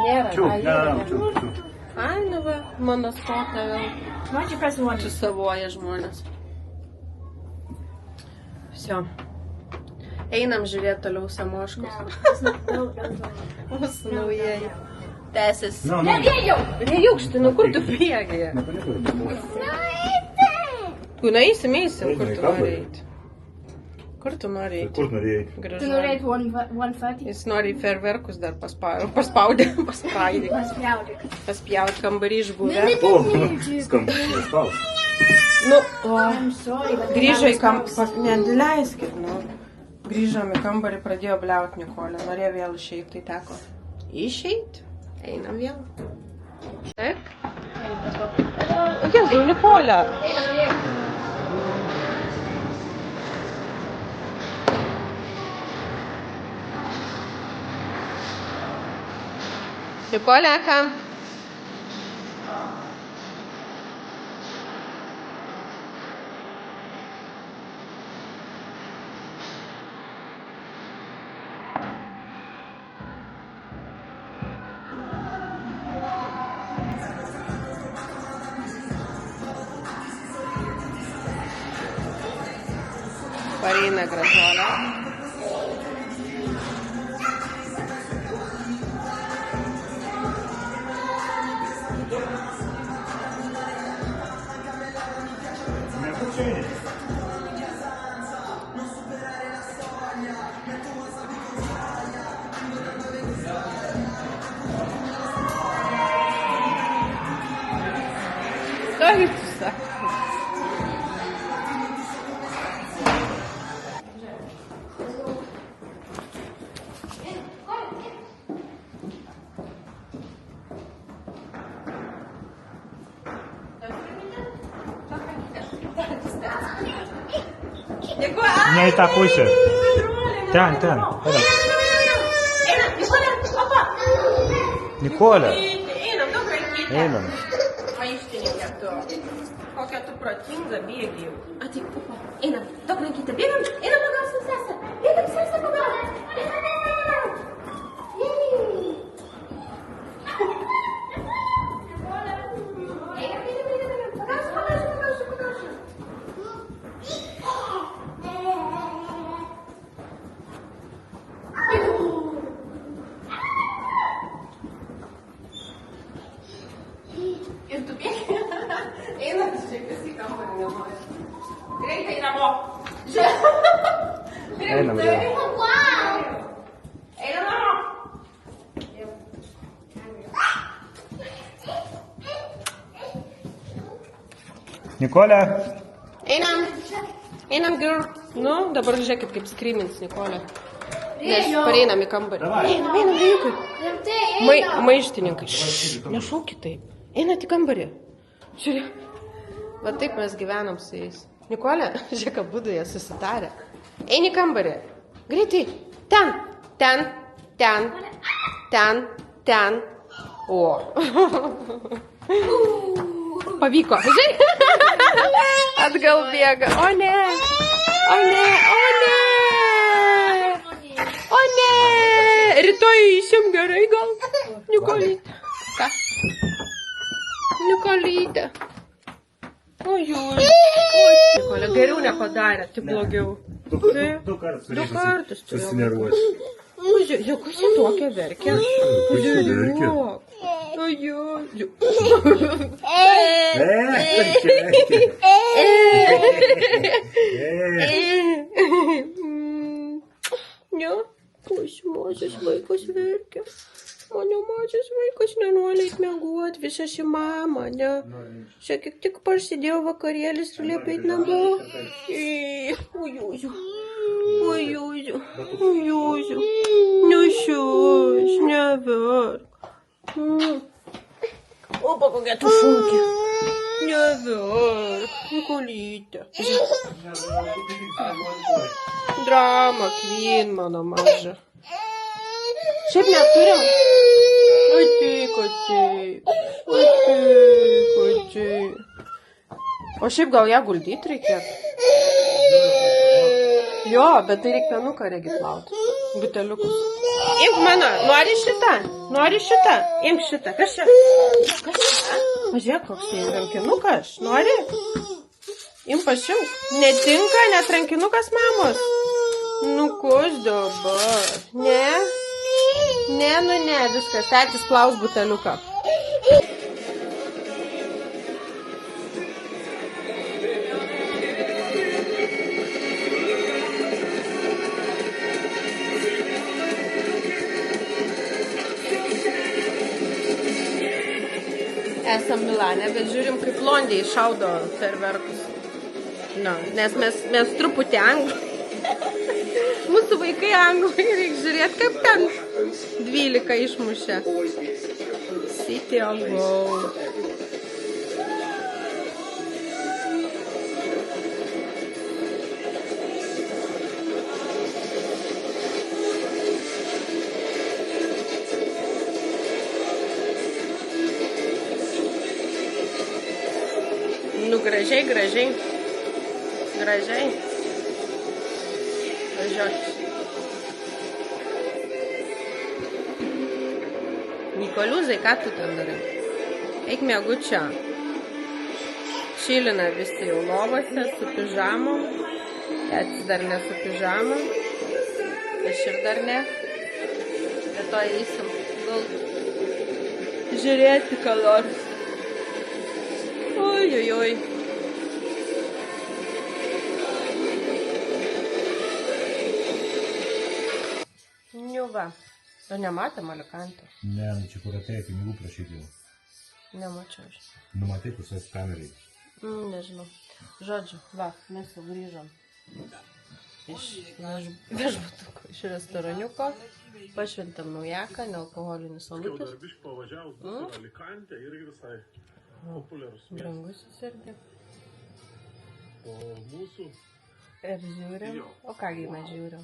nėra. Čiū. Ai, nu va, mano spotą vėl. Čia savoja žmonės. Всё. Einam žiūrėti toliau Samoškos. Mūsų naujieji. Tęsis. Rėjukšti, nu kur tu bėgi? Kur eisim, kur tu nori eiti? Kur tu nori eiti? Kur norėjai? Tu norėjai 1:30? Jis nori ferverkus dar paspaudė. Paspjaut kambarį išbuvę. O, skambutis spaus. Nu, I'm sorry, but grįžo į kambarį, neleiskit, nu. Grįžom į kambarį, pradėjo bliaut Nikolė. Norėjo vėl išeiti, tai teko išeiti. Einam vėl. Taip? Jezu, Nikolė. Nikolėka. Pareina gražuolė. Ką jūs sakote? Ne į tą pusę. Ten. Einam. Nikolė. Einam, daug rankytę. Einam. Maištininkė tu. Kokia tu protinga bėgi jau. Ateik, pupa. Einam, daug rankytę. Bėgam, einam, pagausim sesę. Bėgam, sesę pagausim. Ir tu bėgi. Einam, šiaip į kambarį nenori. Greitai namo. Einam, Einam namo. Nikolė. Einam, girl. Nu, dabar žiūrėkit, kaip skrimins Nikolė. Nes pareinam į kambarį. Einam, greitai. Maištininkai. Nešaukit taip. Einat į kambarį. Žiūrėk. Va taip mes gyvenam su jais. Nikolė, žiūrėk, abudu jie susitarė. Eini į kambarį. Greitai. Ten. O. Pavyko. Atgal bėga. O ne. Rytoj įsim gerai gal. Nikolytė. Ką? Nikolytė. O jūs. Nikolė, geriau nepadarė, tai blogiau. Du kartus susinervuosi. Žiūrėk, kas jie tokia verkia? Žiūrėk. Ne, mažas vaikas verkia. Mano mažas vaikas nenori eit miegot, visas į mamą, ne? Čia tik prasidėjo vakarėlis ir liepia eit namo. Ojūžiu. Nešius, neverk. Opa, kokia tu šūkė. Neverk, Nikolytė. Drama queen, mano maža. Šiaip neturim. Ateik. O šiaip gal ją guldyti reikėtų? Jo, bet tai reik penuką regi plauti. Buteliukus. Imk mano, nori šitą? Imk šitą. Kas čia? Pažiūrėk, koks tai rankinukas. Nori? Imk pašimk. Netinka, net rankinukas mamos. Nu, kas dabar? Ne, viskas. Tetis plaus buteliuką. Esam Milane, bet žiūrim, kaip Londijai šaudo ferverkus. No, nes mes truputį anglų. Mūsų vaikai anglai, reikia žiūrėti, kaip ten 12 išmušė. City of Gold. Nu, gražiai. Važiuok. Nikoliuzai, ką tu ten darai? Eik miegučio. Šilina visi jau lovose su pižamom. Tetis dar ne su pižamom. Aš ir dar ne. Rytoj eisim gal žiūrėti ką nors. Oi. Nu va. Tu nematėm Alikantę? Ne, nu čia kur atėjo pinigų prašyti jau. Nemačiau aš. Numatai pusės kamerai. Nežinau. Žodžiu, va, mes jau grįžom iš viešbutuko, iš restoraniuko. Pašventam naujaką, nealkoholinis alukis. Dar biškai pavažiavus bus Alikantė irgi visai populiarus. Brangusis irgi. O mūsų Ir žiūrim. O kągi mes žiūrim?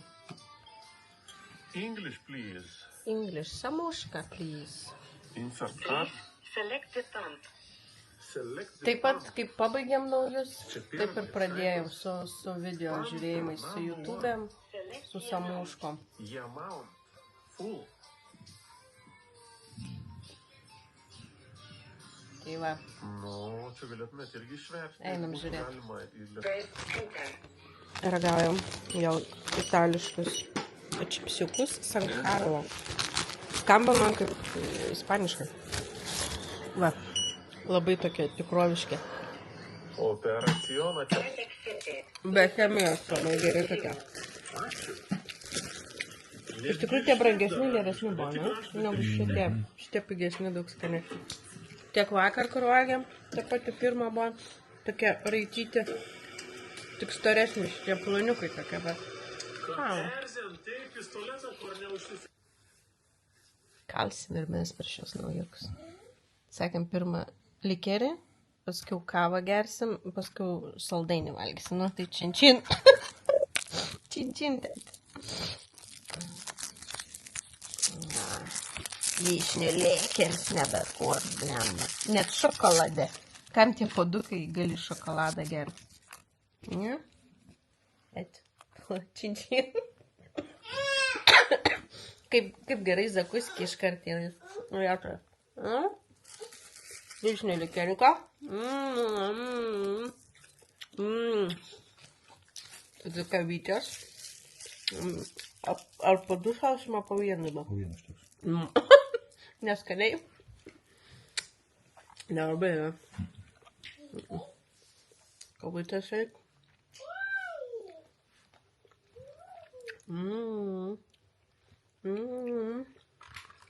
English, please. English. Samuška, please. Insert card. Select the font. Select the Taip pat, kaip pabaigėm naujus, taip ir pradėjom su video žiūrėjimais, su YouTube'em, su Samuškom. The amount. Full. Tai va, Nu, čia galėtumėt irgi išversti. Einam Būtų žiūrėt. galima į Press enter. ragaujam jau itališkus čipsiukus San Carlo. Skamba man kaip ispaniškai. Va, labai tokie tikroviški. Operacioną čia. Press accepted. Be chemijos, labai geri tokie. Iš tikrųjų, tie brangesni geresni buvo, ne? Negu šitie. Šitie pigesni daug skanesni. Tiek vakar, kur valgėm, taip pat pirma buvo tokie raityti, tik storesni, šitie planiukai tokie, bet... Kalsim ir mes per šios naujokus. Sakėm, pirmą likerį, paskiau kavą gersim, paskiau saldainį valgysim. Nu, tai čin-čin. Čin-čin. Vyšnių lėkėms, nebet kur, blemba. Net šokolade. Kam tie podukai gali šokoladą gerti? Ne? Et. Čin-čin. Kaip gerai zakuski iš kartėlės. Vietoje. Vyšnių lėkėniuką. Tada kavytės. Ar padušausime po vieną? Po vieną štoks. Neskaniai. Nelabai, ne? Kavytės eik.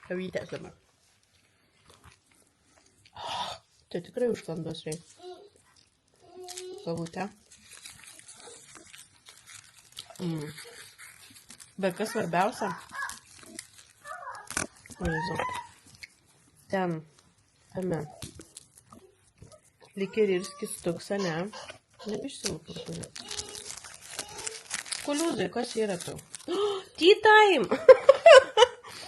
Kavytės dabar. Tai tikrai užkandos reik. Kavutė. Bet kas svarbiausia? Ten, tame. Lyg ir skistuks, ne? Nebišsimu parduoti. Kuliuzai, kas yra tu? Tea time!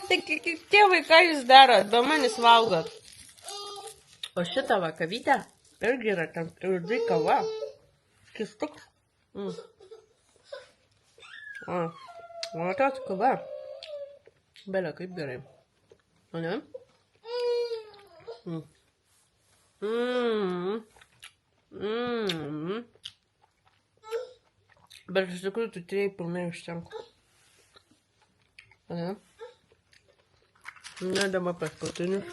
Tai tie vaikai jūs darot, be manis valgot. O šitą va kavytę irgi yra ten viduj kava. Skistuks. O tas kava. Belia, kaip gerai. O ne? Bet iš tikrųjų tu turėjai pilnai užtenka. O ne? Ne, dabar paskutinis.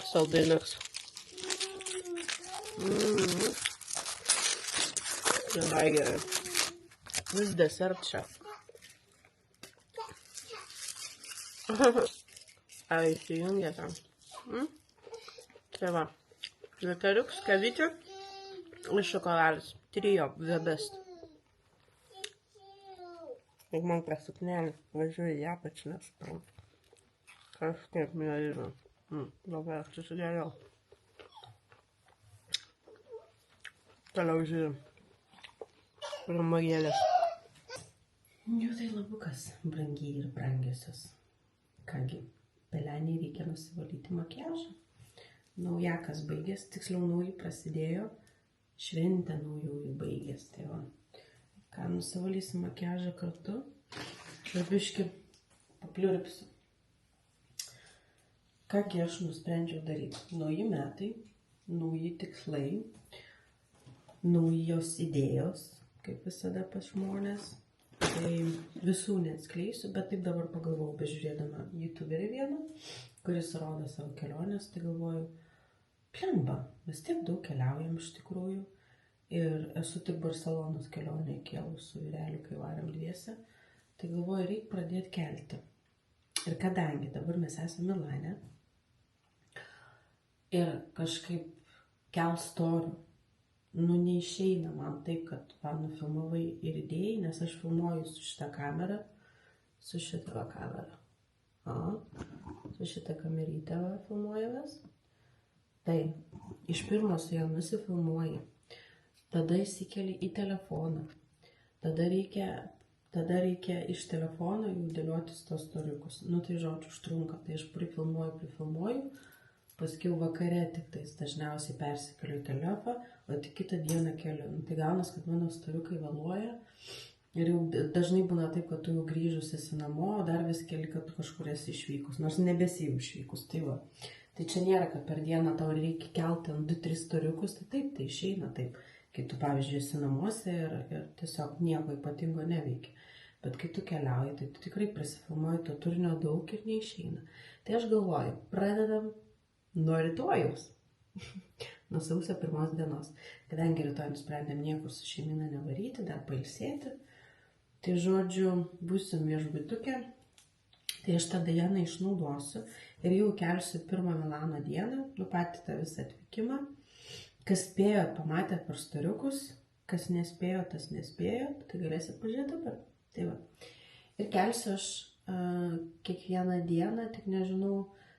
Saldainas. Labai gerai. Vis desert čia. Ai, įsijungia tam. Tai va. Vakariuks, kavytė ir šokoladas. Trio, the best. Ir man per suknelį važiuoju į apačią, nesuprantu. Kažkaip nežinau. Dabar aš susigeriau. Toliau žiūrim. Ramagėlės. Jau tai labukas, brangiai ir brangiosios. Kągi, peleniai reikia nusivalyti makiažą. Naujakas baigės, tiksliau naujų prasidėjo, šventė naujųjų baigės. Tai va, ką nusivalysim makiažą kartu, ir biškį papliurpsiu. Kągi aš nusprendžiau daryti? Nauji metai, nauji tikslai, naujos idėjos, kaip visada pas žmonės. Tai visų neatskleisiu, bet taip dabar pagalvojau, bežiūrėdama YouTuberį vieną, kuris rodo savo keliones, tai galvoju, plemba, mes tiek daug keliaujam iš tikrųjų. Ir esu tik Barcelonos kelionę įkėlus su vyreliu, kai varėm dviese, tai galvoju, reikia pradėti kelti. Ir kadangi dabar mes esame Milane ir kažkaip kel storių, neišeina man taip, kad man nufilmavai ir idėjai, nes aš filmuoju su šitą kamerą, su šitą kamerą. Su šitą kamerytę filmuojamės. Tai iš pirmo su ją nusifilmuoji. tada įsikeli į telefoną, tada reikia iš telefono jau dėliotis tos storiukus. Nu tai žodžiu, užtrunka, tai aš prifilmuoju, paskiau vakare tik tais dažniausiai persikeliu į telefą, o tik kitą dieną keliu. Nu, tai gaunas, kad mano storiukai vėluoja ir jau dažnai būna taip, kad tu jau grįžus esi namo, o dar vis keli, kad tu kažkur esi išvykus, nors nebesi jau išvykus. Tai va. Tai čia nėra, kad per dieną tau reikia kelti ant 2-3 storiukus, tai taip, tai išeina taip. Kai tu, pavyzdžiui, esi namuose ir tiesiog nieko ypatingo neveikia. Bet kai tu keliauji, tai tu tikrai prisifilmuoji, to turinio daug ir neišeina. Tai aš galvoju, pradedam nuo rytojaus, nuo sausio 1 dienos. Kadangi rytoj nusprendėm niekur su šeimina nevaryti, dar pailsėti, tai žodžiu, būsim viešbutukė, tai aš tą dieną išnaudosiu ir jau kelsiu 1 Milano dieną, patį tą visą atvykimą. Kas spėjo, pamatė per storiukus, kas nespėjo, tas nespėjo, tai galėsit pažiūrėti dabar. Tai va. Ir kelsiu aš kiekvieną dieną, tik nežinau,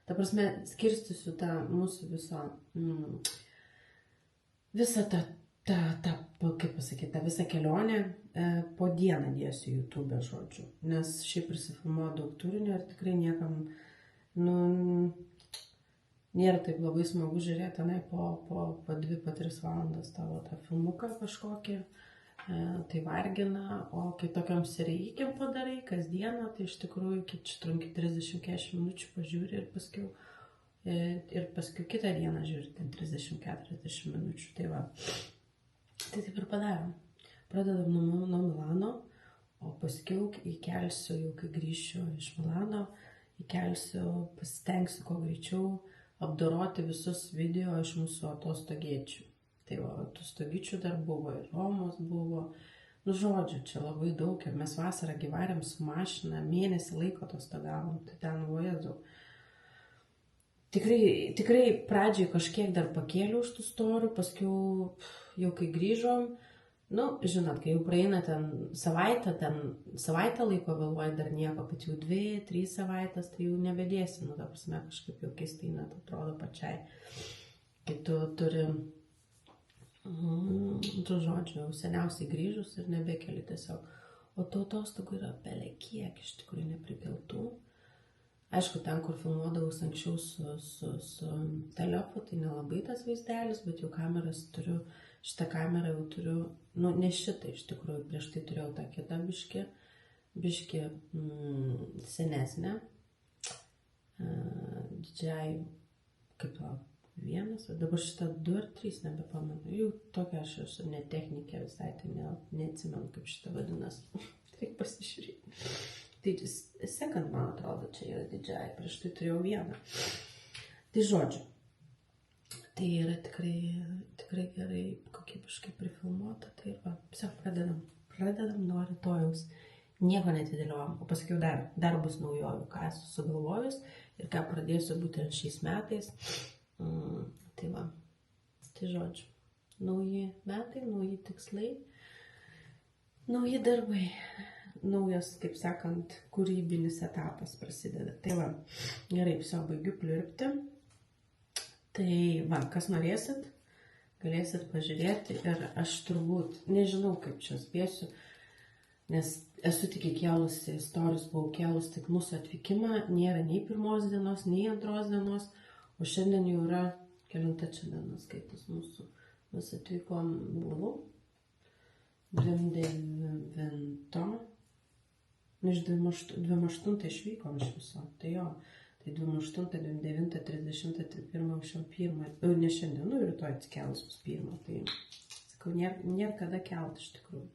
ta prasme, skirstysiu tą mūsų visą tą, kaip pasakyti, tą visą kelionę po dieną dėsiu YouTube, žodžiu. Nes šiaip prisifilmuoju daug turinio ir tikrai niekam, nėra taip labai smagu žiūrėti tenai po 2-3 valandas tavo tą filmuką kažkokį. Tai vargina, o kai tokiam serijikėm padarai kasdieną, tai iš tikrųjų, kiek čia trunki 30-40 minučių pažiūri ir paskui kitą dieną žiūri 30-40 minučių. Tai va, tai taip ir padarom. Pradedam nuo Milano, o paskui įkelsiu, jau kai grįšiu iš Milano, pasistengsiu kuo greičiau apdoroti visus video iš mūsų atostogiečių. Tai va, tų stogyčių dar buvo ir Romos buvo. Nu, žodžiu, čia labai daug ir mes vasarą gyvarėm su mašina, mėnesį laiko atostagavom, tai ten vajezu. Tikrai pradžiai kažkiek dar pakėliau už tų storių, paskui jau kai grįžom, žinot, kai jau praeina savaitę laiko vėluoja dar nieko, bet jau 2-3 savaitės, tai jau nebedėsi, ta prasme, kažkaip jau keistai net atrodo pačiai. Kai tu turi žodžiu, seniausiai grįžus ir nebekeli tiesiog. O tų atostogų yra bele kiek iš tikrųjų neprikeltų. Aišku, ten, kur filmuodavus anksčiau su telefu, tai nelabai tas vaizdelis, bet jau kameras turiu, šitą kamerą jau turiu, ne šitą iš tikrųjų, prieš tai turėjau tą kitą biškį senesnę, DJI, kaip lauk. 1, o dabar šitą 2 ar 3, nebepamenu. Jau tokia aš esu netechnikė visai, tai neatsimenu, kaip šitą vadinasi. Reikia pasižiūrėti. Tai second, man atrodo, čia yra DJI, prieš tai turėjau 1. Tai žodžiu, tai yra tikrai gerai, kokybiškai prifilmuota, tai va, pradedam nuo rytojaus. Nieko netidėliojam, o pasakiau dar bus naujovių, ką esu sugalvojus ir ką pradėsiu būtent šiais metais. Tai va, tai žodžiu, nauji metai, nauji tikslai, nauji darbai, naujas, kaip sakant, kūrybinis etapas prasideda. Tai va, gerai, baigiu pliurpti. Tai va, kas norėsit, galėsit pažiūrėti ir aš turbūt, nežinau kaip čia spėsiu, nes esu tik įkėlusi, stories buvau kėlus tik mūsų atvykimą, nėra nei 1 dienos, nei 2 dienos. O šiandien jau yra, kelinta čia diena skaitus mūsų. Mes atvykom, buvau 29, iš 28 išvykom iš viso. Tai jo, tai 28, 29, 30, 31, ne šiandien, rytoj atsikelus bus 1. Tai, sakau, nėra kada kelti iš tikrųjų.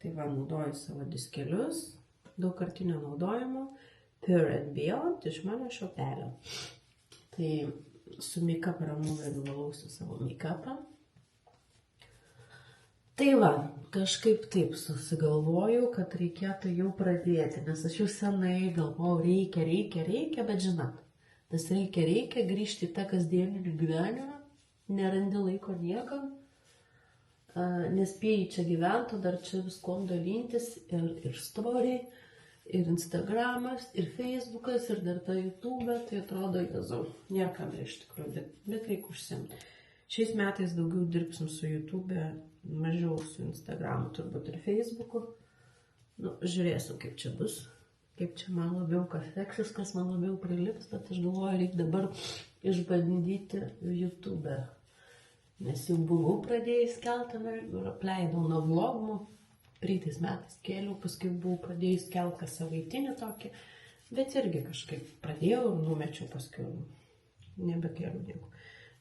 Tai va, naudoju savo diskelius, daugkartinio naudojimo, Pure and Beyond iš mano šopelio. Tai su make-up removeriu valausiu savo make-upą. Tai va, kažkaip taip susigalvojau, kad reikėtų jau pradėti, nes aš jau senai galvojau, reikia, bet žinot, tas reikia grįžti į tą kasdieninį gyvenimą, nerandi laiko niekam, nespėjai čia gyventi, dar čia viskom dalintis ir story, ir Instagramas, ir Facebookas, ir dar ta YouTube, tai atrodo, jėzau, nėra kam iš tikrųjų, bet reikia užsimti. Šiais metais daugiau dirbsim su YouTube, mažiau su Instagramu, turbūt ir Facebooku. Nu, žiūrėsim, kaip čia bus. Kaip čia man labiau kas seksis, kas man labiau prilips, bet aš galvoju, reikia dabar išbandyti YouTube. Nes jau buvau pradėjęs keltame ir apleidau nuo vlogų. Praeitais metais kėliau, paskui buvau pradėjęs keltą savaitinį tokį, bet irgi kažkaip pradėjau ir numečiau, paskui nebekėliau nieko.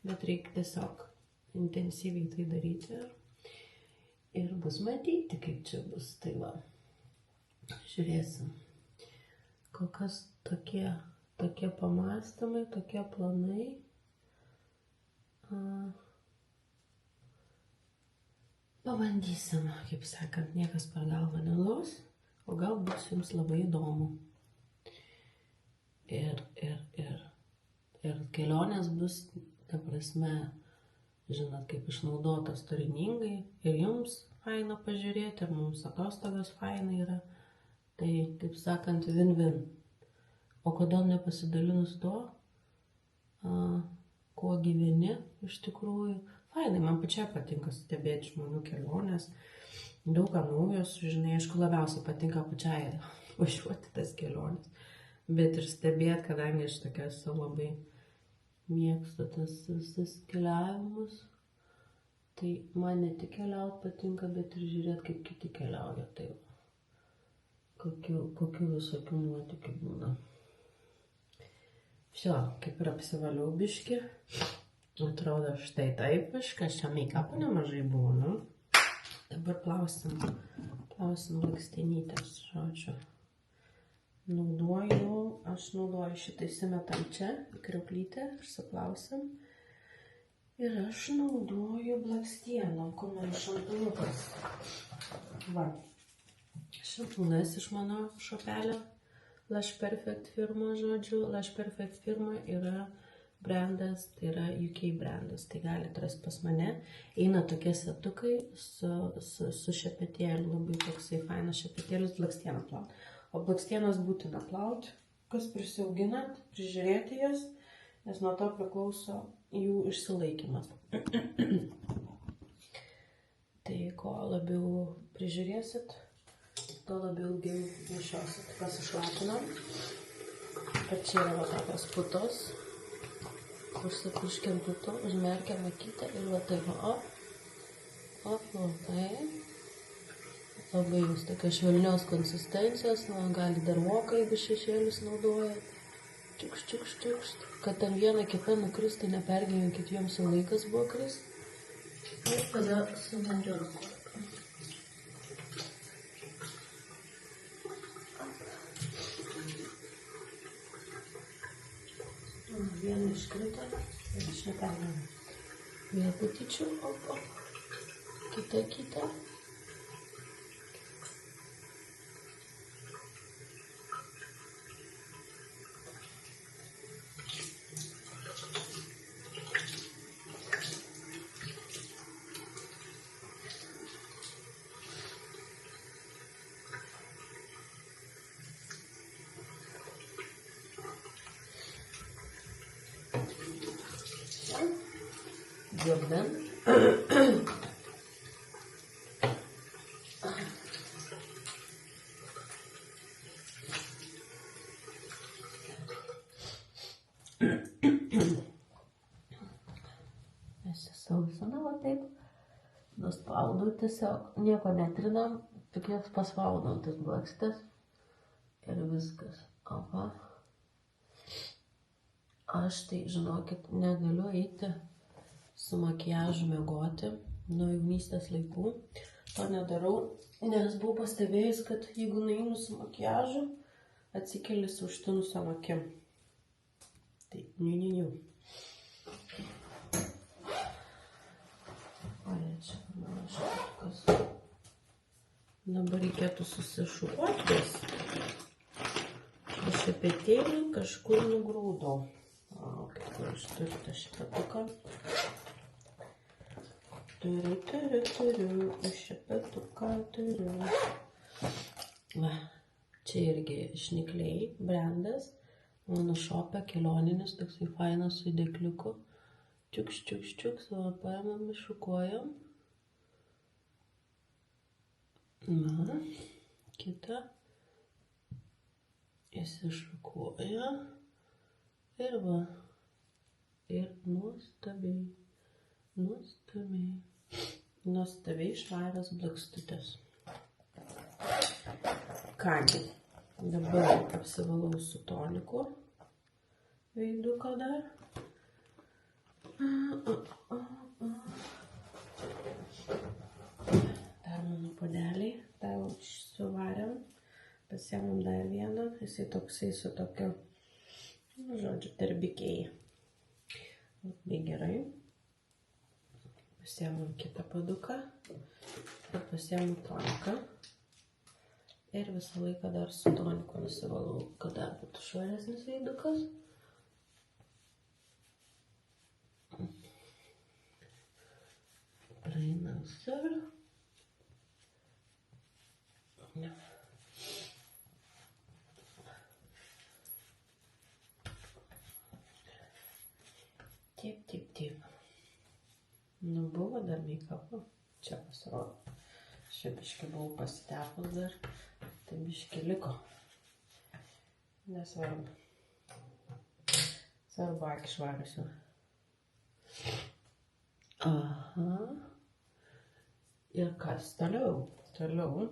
Bet reikia tiesiog intensyviai tai daryti ir bus matyti, kaip čia bus. Tai va, žiūrėsim. Kol kas tokie pamąstymai, tokie planai. Pabandysim, kaip sakant, niekas per galvą nelaus, o gal bus jums labai įdomu. Ir kelionės bus, ta prasme, žinot, kaip išnaudotas turiningai, ir jums faina pažiūrėti, ir mums atostogas faina yra. Tai, kaip sakant, win-win. O kodėl nepasidalinus to, kuo gyveni iš tikrųjų? Fainai, man pačiai patinka stebėti žmonių kelionės, daug ką naujo sužinai, aišku, labiausiai patinka pačiai važiuoti tas kelionės, bet ir stebėti, kadangi aš tokia esu labai mėgstu tas visas keliavimus, tai man ne tik keliauti patinka, bet ir žiūrėti, kaip kiti keliauja, tai kokių visokių nuotykių būna. Šio, kaip ir apsivaliau biškį. Atrodo, štai taip, kažkas čia make-upų nemažai buvo, nu. Dabar plausim lakstienytės, žodžiu. Aš naudoju šitą įsimetam čia, kriauklytę, išsiplausim. Ir aš naudoju blakstieną, kur man šampūnukas. Va, šampūnas iš mano šopelio, Lush Perfect firma, žodžiu. Lush Perfect firma yra brandas, tai yra UK brandas, tai galite rasti pas mane. Eina tokie setukai su šepetėliu, labai toksai fainas šepetėlis, blakstieną plaut. O blakstienas būtina plauti, kas prisiauginat, prižiūrėti jas, nes nuo to priklauso jų išsilaikymas. Tai ko labiau prižiūrėsit, to labiau ilgiau nešiosit. Pasišlapinam. Ir čia yra va tokios putos. Užsipiškiam puto, užmerkiam akytę ir va taip, tai. Labai jūs tokios švelnios konsistencijos, gali dar voką, jeigu šešėlius naudoja. Čiukšt, kad tam vieną kitą nukristų, nepergyvenkit, jiems jau laikas buvo krist. Ir tada sumandžiu. Vieną iškrito ir aš nepergyvenu. Vėl patyčiu, kita. Jordan. Sausinau va taip, nuspaudau tiesiog, nieko netrinam, tik jas paspaudau tas blakstės ir viskas. Opa. Aš tai, žinokit, negaliu eiti su makiažu miegoti nuo jaunystės laikų. To nedarau, nes buvau pastebėjus, kad jeigu nueinu su makiažu, atsikeli su užtinusiom akim. Tai, niu. Dabar reikėtų susišukuotis. Šepetėlį kažkur nugrūdau. Kur aš turiu tą šepetuką. Turiu, šepetuką turiu. Va, čia irgi šnikliai, brandas. Mano šopė, kelioninis, toksai fainas su dėkliuku. čiuk, savo paėmam, iššukuojam. Na, kitą. Įsišukuoja. Ir va. Ir nuostabiai švarios blakstutės. Kągi, dabar apsivalau su toniku veiduką dar. Dar mano podeliai, dar suvarėm, pasiėmėm dar vieną, jisai toksai su tokiu, žodžiu, terbikiai. Labai gerai. Pasiėmėm kitą paduką ir pasiėmėm toniką. Ir visą laiką dar su toniku nusivalau, kad dar būtų švaresnis veidukas. Praeinam sir. Taip. Nu, buvo dar meikapo. Čia pasirodo. Šiaip biškį buvau pasitepus dar. Tai biškį liko. Nesvarbu. Svarbu, akį švarusiu. Aha. Ir kas toliau? Toliau.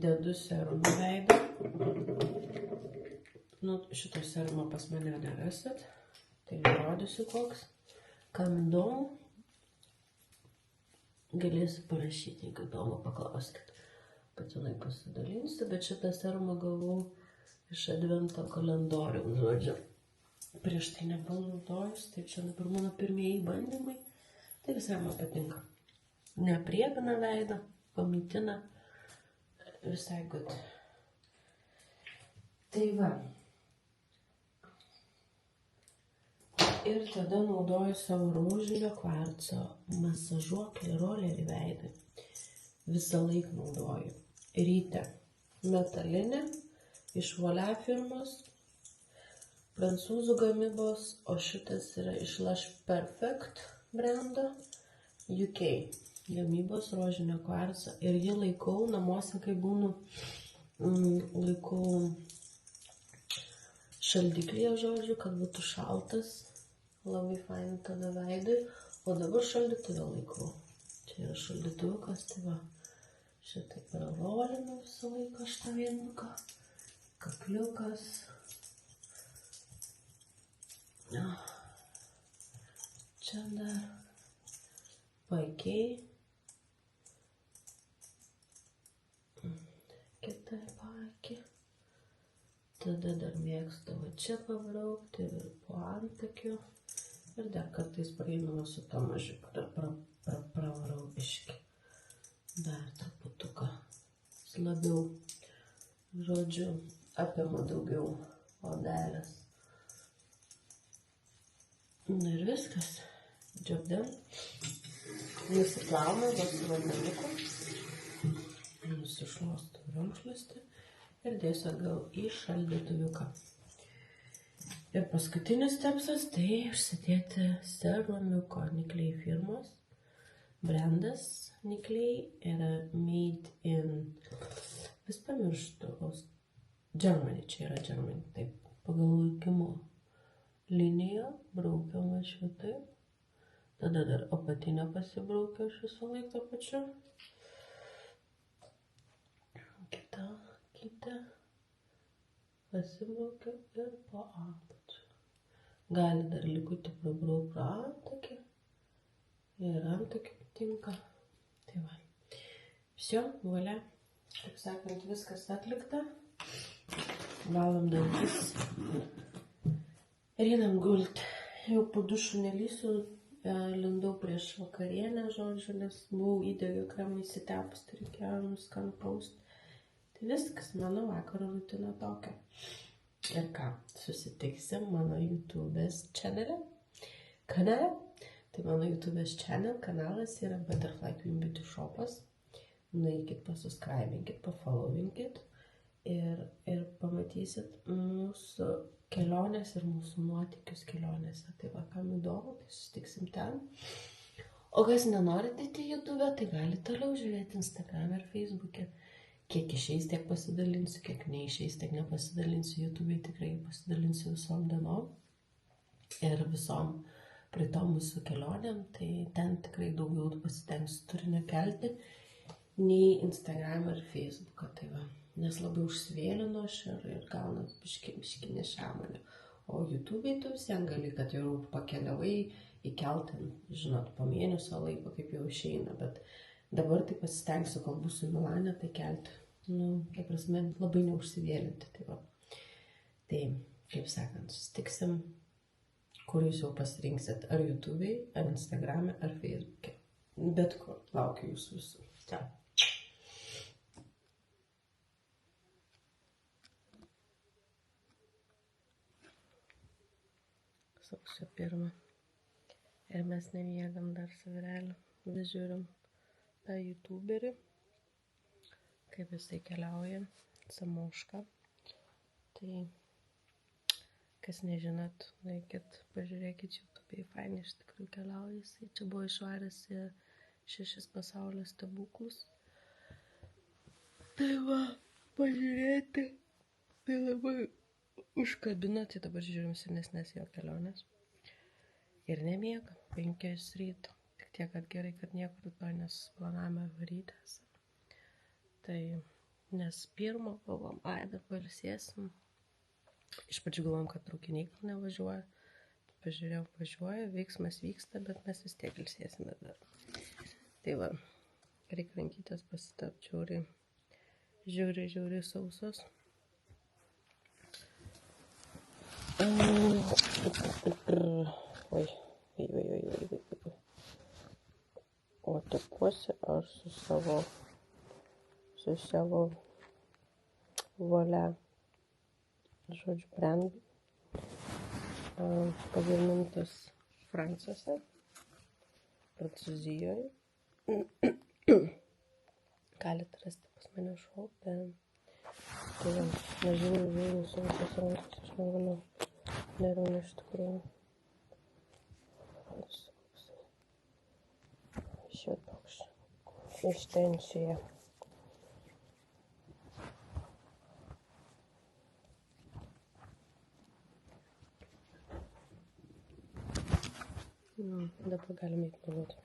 Dedu serumą veidą. Nu, šito serumo pas mane nerasit. Tai nerodysiu koks. Kam įdomu, galėsiu parašyti, jeigu įdomu, paklauskit. Patinai pasidalinsiu, bet šitą serumą gavau iš advento kalendoriaus, žodžiu. Prieš tai nebuvau naudojus, tai čia dabar mano pirmieji bandymai. Tai visai man patinka. Nepriegana veidą, pamaitina. Visai good. Tai va. Ir tada naudoju savo rožinio kvarco masažuoklį rolerį veidui. Visą laiką naudoju. Ryte metalinė iš Voila firmos, prancūzų gamybos, o šitas yra iš Lush Perfect brando, UK gamybos rožinio kvarco. Ir jį laikau namuose, kai būnu, laikau šaldiklyje, žodžiu, kad būtų šaltas. Labai fainai tada veidui, o dabar šaldytuvę laikau. Čia yra šaldytuviukas, tai va, šitaip prarolinu visą laiką šitą veiduką, kakliukas. Čia dar paakiai, kitai paakį. Tada dar mėgstu va čia pabraukti ir po antakiu. Ir dar kartais praeinama su to mažiu pravarau biškį. Dar truputuką. Labiau, žodžiu, apima daugiau odelės. Na ir viskas. Job done. Nusiplaunu, duosiu vandeniuku. Nusišluostu rankšluostį. Ir dėsiu atgal į šaldytuviuką. Ir paskutinis stepsas, tai užsidėti serumiuko Niklei firmos. Brandas Niklei yra made in, vis pamirštu, Germany, čia yra Germany, taip, pagal laikimo liniją, braukiam aš jau taip. Tada dar apatinę pasibraukiu aš visą laiką pačiu. Kitą. Pasibraukiu ir po apačią. Gali dar likutį prabrauk pro antakį. Ir antakį tinka. Tai va. Все, valia. Kaip sakant, viskas atlikta. Valom dantis. Ir einam gult. Jau po dušu nelysiu. Lindau prieš vakarienę, žodžiu, nes buvau įdėgiu kremą įsitepus, tai reikėjo nuskanų paust. Tai viskas, mano vakaro rutina tokia. Ir ką, susitiksim mano YouTube'ės kanale. Tai mano YouTube'ės kanalas yra Butterfly Queen Beauty Shopas. Nueikit, pasubscribinkit, pafollowinkit. ir pamatysit mūsų kelionės ir mūsų nuotykius kelionėse. Tai va, kam įdomu, tai susitiksim ten. O kas nenorit į YouTube, tai gali toliau žiūrėti Instagram ir Facebook'e. Kiek išeis, tiek pasidalinsiu, kiek neišeis, tiek nepasidalinsiu. YouTube tikrai pasidalinsiu visom dienom ir visom praeitom mūsų kelionėm. Tai ten tikrai daugiau pasitengsiu turinio kelti nei Instagram ir Facebook'ą. Tai va, nes labai užsivėlinu aš ir gaunu biški nesąmonę. O YouTube'ai tu visien gali, kad jau pakeliavai įkelti, žinot, po mėnesio laiko, kaip jau išeina, bet dabar tai pasistengsiu, kol būsiu Milane, tai kelti, kaip prasme, labai neužsivėlinti. Tai va. Tai, kaip sakant, susitiksim, kur jūs jau pasirinksit, ar YouTube'ai, ar Instagram'e, ar Facebook'e. Bet kur, laukiu jūsų visų. Ciao. Sausio 1. Ir mes nemiegam dar su vyreliu. Vis žiūrim tą YouTuberį, kaip jisai keliauja, Samoška. Tai, kas nežinot, nueikit, pažiūrėkit YouTube'ai, fainai iš tikrųjų keliauja jisai. Čia buvo išvaręs į 6 pasaulio stebuklus. Tai va, pažiūrėti, tai labai užkabina, tai dabar žiūrim senesnės jo kelionės. Ir nemiega, 5 ryto. Tik tiek, kad gerai, kad niekur to nesuplanavome varyti esame. Tai, nes pirmo galvom, bet pailsėsim. Iš pradžių galvom, kad traukiniai gal nevažiuoja. Pažiūrėjau, važiuoja, veiksmas vyksta, bet mes vis tiek ilsėsime dar. Tai va, reikia rankytės pasitapti žiauriai sausos. Oi. O tepuosi aš su savo valia, žodžiu, brandų, pagamintas Francuose, Prancūzijoje. Galite rasti pas mane šope. Tai jau, nežiūriu su visos rankos, aš negaliu. Nėra iš tikrųjų. Šitoks ištencija. Dabar galime įpiloti.